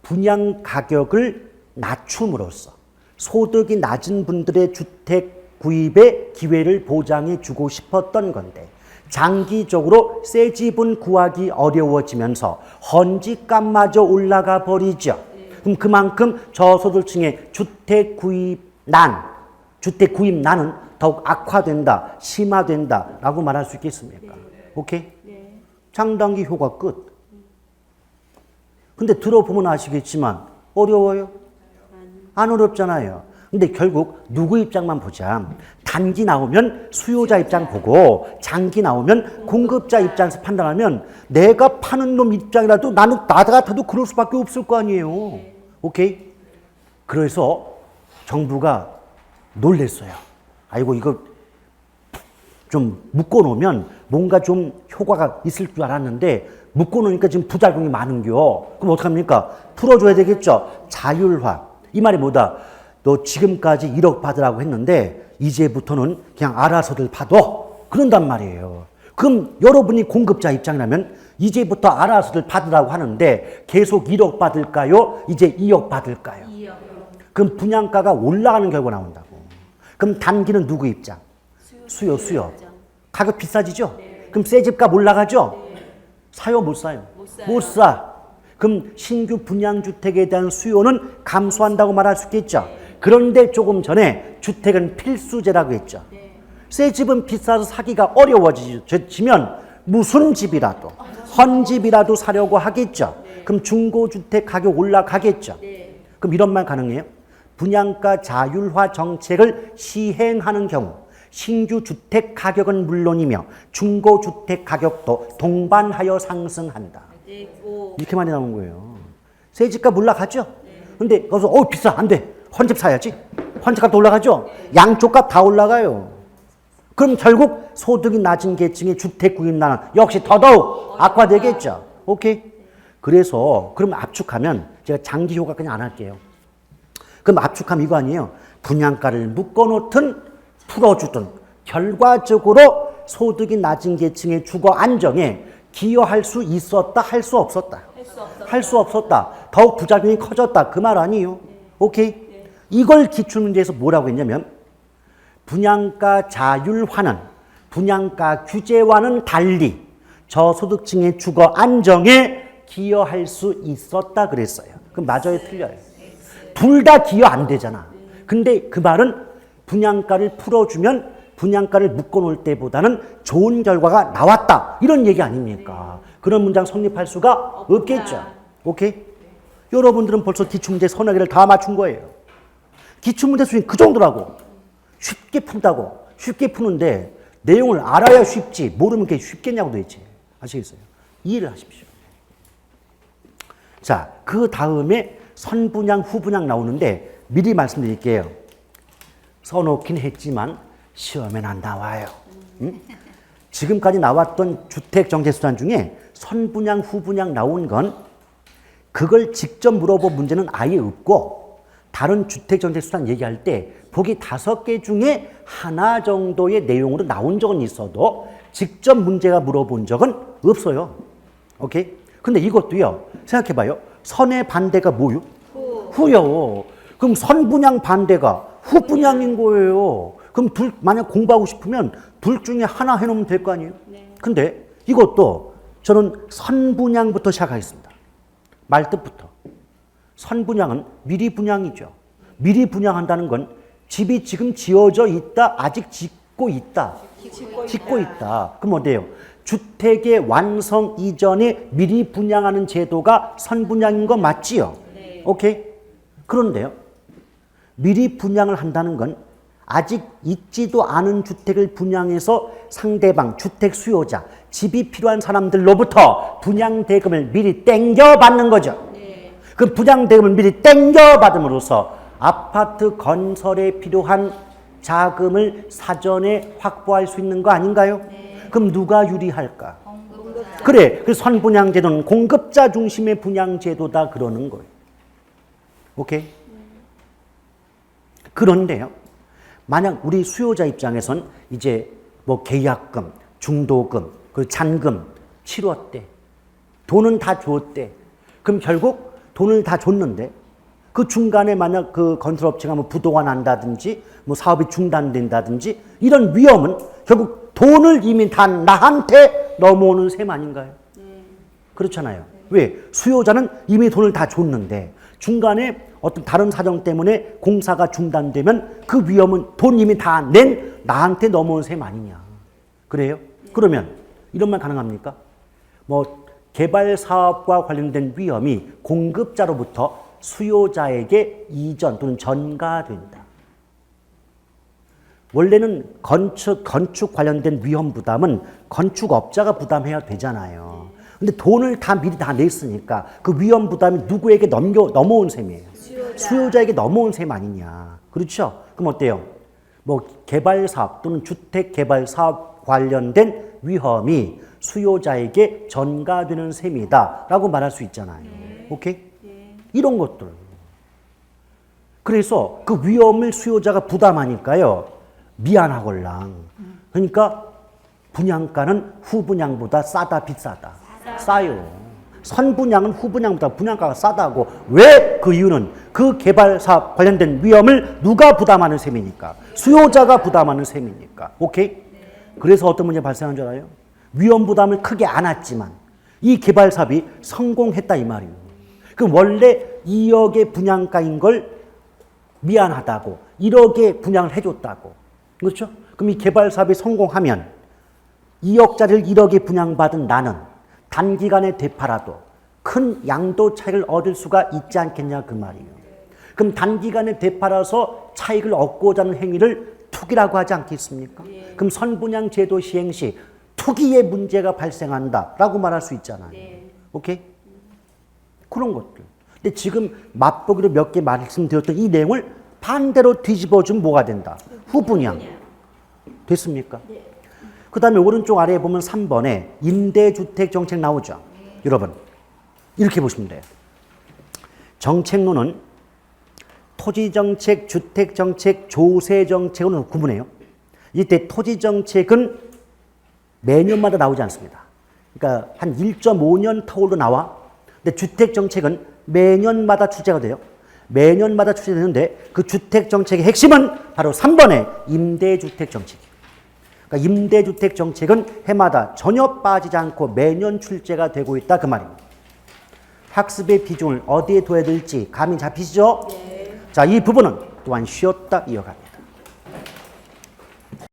분양 가격을 낮춤으로써 소득이 낮은 분들의 주택 구입의 기회를 보장해 주고 싶었던 건데 장기적으로 새 집은 구하기 어려워지면서 헌지값마저 올라가 버리죠. 그럼 그만큼 저소득층의 주택 구입난은 더욱 악화된다, 심화된다라고 말할 수 있겠습니까? 오케이? 장단기 효과 끝. 근데 들어보면 아시겠지만 어려워요? 안 어렵잖아요. 근데 결국 누구 입장만 보자. 단기 나오면 수요자 입장 보고 장기 나오면 공급자 입장에서 판단하면 내가 파는 놈 입장이라도 나는 나 같아도 그럴 수밖에 없을 거 아니에요. 오케이? 그래서 정부가 놀랬어요. 아이고 이거 좀 묶어놓으면 뭔가 좀 효과가 있을 줄 알았는데 묶어놓으니까 지금 부작용이 많은겨. 그럼 어떡합니까? 풀어줘야 되겠죠. 자율화. 이 말이 뭐다? 너 지금까지 1억 받으라고 했는데 이제부터는 그냥 알아서들 받아. 그런단 말이에요. 그럼 여러분이 공급자 입장이라면 이제부터 알아서들 받으라고 하는데 계속 1억 받을까요? 이제 2억 받을까요? 2억. 그럼 분양가가 올라가는 결과 나온다고. 그럼 단기는 누구 입장? 수요. 가격 비싸지죠? 그럼 새 집값 올라가죠? 사요 못 사요? 못 사. 그럼 신규 분양주택에 대한 수요는 감소한다고 말할 수 있겠죠. 그런데 조금 전에 주택은 필수제라고 했죠. 새 집은 비싸서 사기가 어려워지면 무슨 집이라도 헌집이라도 사려고 하겠죠. 그럼 중고주택 가격 올라가겠죠. 그럼 이런 말 가능해요? 분양가 자율화 정책을 시행하는 경우 신규 주택 가격은 물론이며 중고주택 가격도 동반하여 상승한다. 이렇게 많이 나온 거예요. 새 집값 올라가죠? 근데 거기서 비싸 안 돼. 헌집 사야지. 헌집값도 올라가죠? 양쪽 값 다 올라가요. 그럼 결국 소득이 낮은 계층의 주택 구입난은 역시 더더욱 악화되겠죠. 오케이? 그래서 그럼 압축하면 제가 장기 효과 그냥 안 할게요. 그럼 압축하면 이거 아니에요. 분양가를 묶어놓든 풀어주든 결과적으로 소득이 낮은 계층의 주거 안정에 기여할 수 있었다, 할 수 없었다. 할 수 없었다. 더욱 부작용이 커졌다. 그 말 아니에요. 오케이? 이걸 기출문제에서 뭐라고 했냐면 분양가 자율화는 분양가 규제와는 달리 저소득층의 주거 안정에 기여할 수 있었다 그랬어요. 그럼 맞아요, 틀려요? 둘 다 기여 안 되잖아. 근데 그 말은 분양가를 풀어주면 분양가를 묶어놓을 때보다는 좋은 결과가 나왔다. 이런 얘기 아닙니까? 그런 문장 성립할 수가 없겠죠. 오케이? 여러분들은 벌써 기출문제 서너 개를 다 맞춘 거예요. 기출문제 수준이 그 정도라고. 쉽게 푼다고. 쉽게 푸는데 내용을 알아야 쉽지. 모르면 그게 쉽겠냐고 도대체. 아시겠어요? 이해를 하십시오. 자, 그 다음에 선분양, 후분양 나오는데 미리 말씀드릴게요. 써놓긴 했지만 시험에는 안 나와요. 응? 지금까지 나왔던 주택정책수단 중에 선분양, 후분양 나온 건 그걸 직접 물어본 문제는 아예 없고 다른 주택정책수단 얘기할 때 보기 5개 중에 하나 정도의 내용으로 나온 적은 있어도 직접 문제가 물어본 적은 없어요. 오케이? 근데 이것도요. 생각해봐요. 선의 반대가 뭐요? 후요. 그럼 선분양 반대가 후분양인 거예요. 그럼 만약 공부하고 싶으면 둘 중에 하나 해놓으면 될 거 아니에요? 근데 이것도 저는 선분양부터 시작하겠습니다. 말뜻부터. 선분양은 미리 분양이죠. 미리 분양한다는 건 집이 지금 지어져 있다, 아직 짓고 있다. 짓고 있다. 그럼 어때요? 주택의 완성 이전에 미리 분양하는 제도가 선분양인 거 맞지요? 네. 오케이? 그런데요. 미리 분양을 한다는 건 아직 있지도 않은 주택을 분양해서 상대방, 주택 수요자, 집이 필요한 사람들로부터 분양 대금을 미리 땡겨받는 거죠. 네. 그 분양 대금을 미리 땡겨받음으로써 아파트 건설에 필요한 자금을 사전에 확보할 수 있는 거 아닌가요? 네. 그럼 누가 유리할까? 공급자. 그래, 그 선분양 제도는 공급자 중심의 분양 제도다 그러는 거예요. 오케이? 그런데요. 만약 우리 수요자 입장에선 이제 뭐 계약금, 중도금, 그 잔금 치렀대. 돈은 다 줬대. 그럼 결국 돈을 다 줬는데 그 중간에 만약 그 건설업체가 뭐 부도가 난다든지 뭐 사업이 중단된다든지 이런 위험은 결국 돈을 이미 다 나한테 넘어오는 셈 아닌가요? 그렇잖아요. 왜? 수요자는 이미 돈을 다 줬는데 중간에 어떤 다른 사정 때문에 공사가 중단되면 그 위험은 돈 이미 다 낸 나한테 넘어온 셈 아니냐. 그래요? 그러면 이런 말 가능합니까? 뭐 개발 사업과 관련된 위험이 공급자로부터 수요자에게 이전 또는 전가된다. 원래는 건축 관련된 위험 부담은 건축업자가 부담해야 되잖아요. 근데 돈을 다 미리 다 냈으니까 그 위험 부담이 누구에게 넘어온 셈이에요. 수요자에게 넘어온 셈 아니냐. 그렇죠? 그럼 어때요? 뭐 개발 사업 또는 주택 개발 사업 관련된 위험이 수요자에게 전가되는 셈이다라고 말할 수 있잖아요. 오케이? 이런 것들. 그래서 그 위험을 수요자가 부담하니까요. 미안하걸랑. 그러니까 분양가는 후분양보다 싸다 비싸다. 싸요. 선분양은 후분양보다 분양가가 싸다고. 왜? 그 이유는 그 개발 사업 관련된 위험을 누가 부담하는 셈이니까. 수요자가 부담하는 셈이니까. 오케이? 그래서 어떤 문제 발생한 줄 알아요? 위험 부담을 크게 안았지만 이 개발 사업이 성공했다 이 말이에요. 그럼 원래 2억의 분양가인 걸 미안하다고 1억에 분양을 해줬다고. 그렇죠? 그럼 이 개발 사업이 성공하면 2억짜리를 1억에 분양받은 나는 단기간에 되팔아도 큰 양도 차익을 얻을 수가 있지 않겠냐 그 말이에요. 그럼 단기간에 되팔아서 차익을 얻고자 하는 행위를 투기라고 하지 않겠습니까? 그럼 선분양 제도 시행 시 투기의 문제가 발생한다라고 말할 수 있잖아요. 오케이? 그런 것들. 근데 지금 맛보기로 몇 개 말씀드렸던 이 내용을 반대로 뒤집어주면 뭐가 된다? 후분양. 됐습니까? 그 다음에 오른쪽 아래에 보면 3번에 임대주택 정책 나오죠. 여러분 이렇게 보시면 돼요. 정책론은 토지정책, 주택정책, 조세정책으로 구분해요. 이때 토지정책은 매년마다 나오지 않습니다. 그러니까 한 1.5년 터울로 나와. 근데 주택정책은 매년마다 출제가 돼요. 매년마다 출제되는데 그 주택정책의 핵심은 바로 3번의 임대주택정책이에요. 그러니까 임대주택정책은 해마다 전혀 빠지지 않고 매년 출제가 되고 있다 그 말입니다. 학습의 비중을 어디에 둬야 될지 감이 잡히시죠? 자, 이 부분은 또한 쉬었다 이어간다.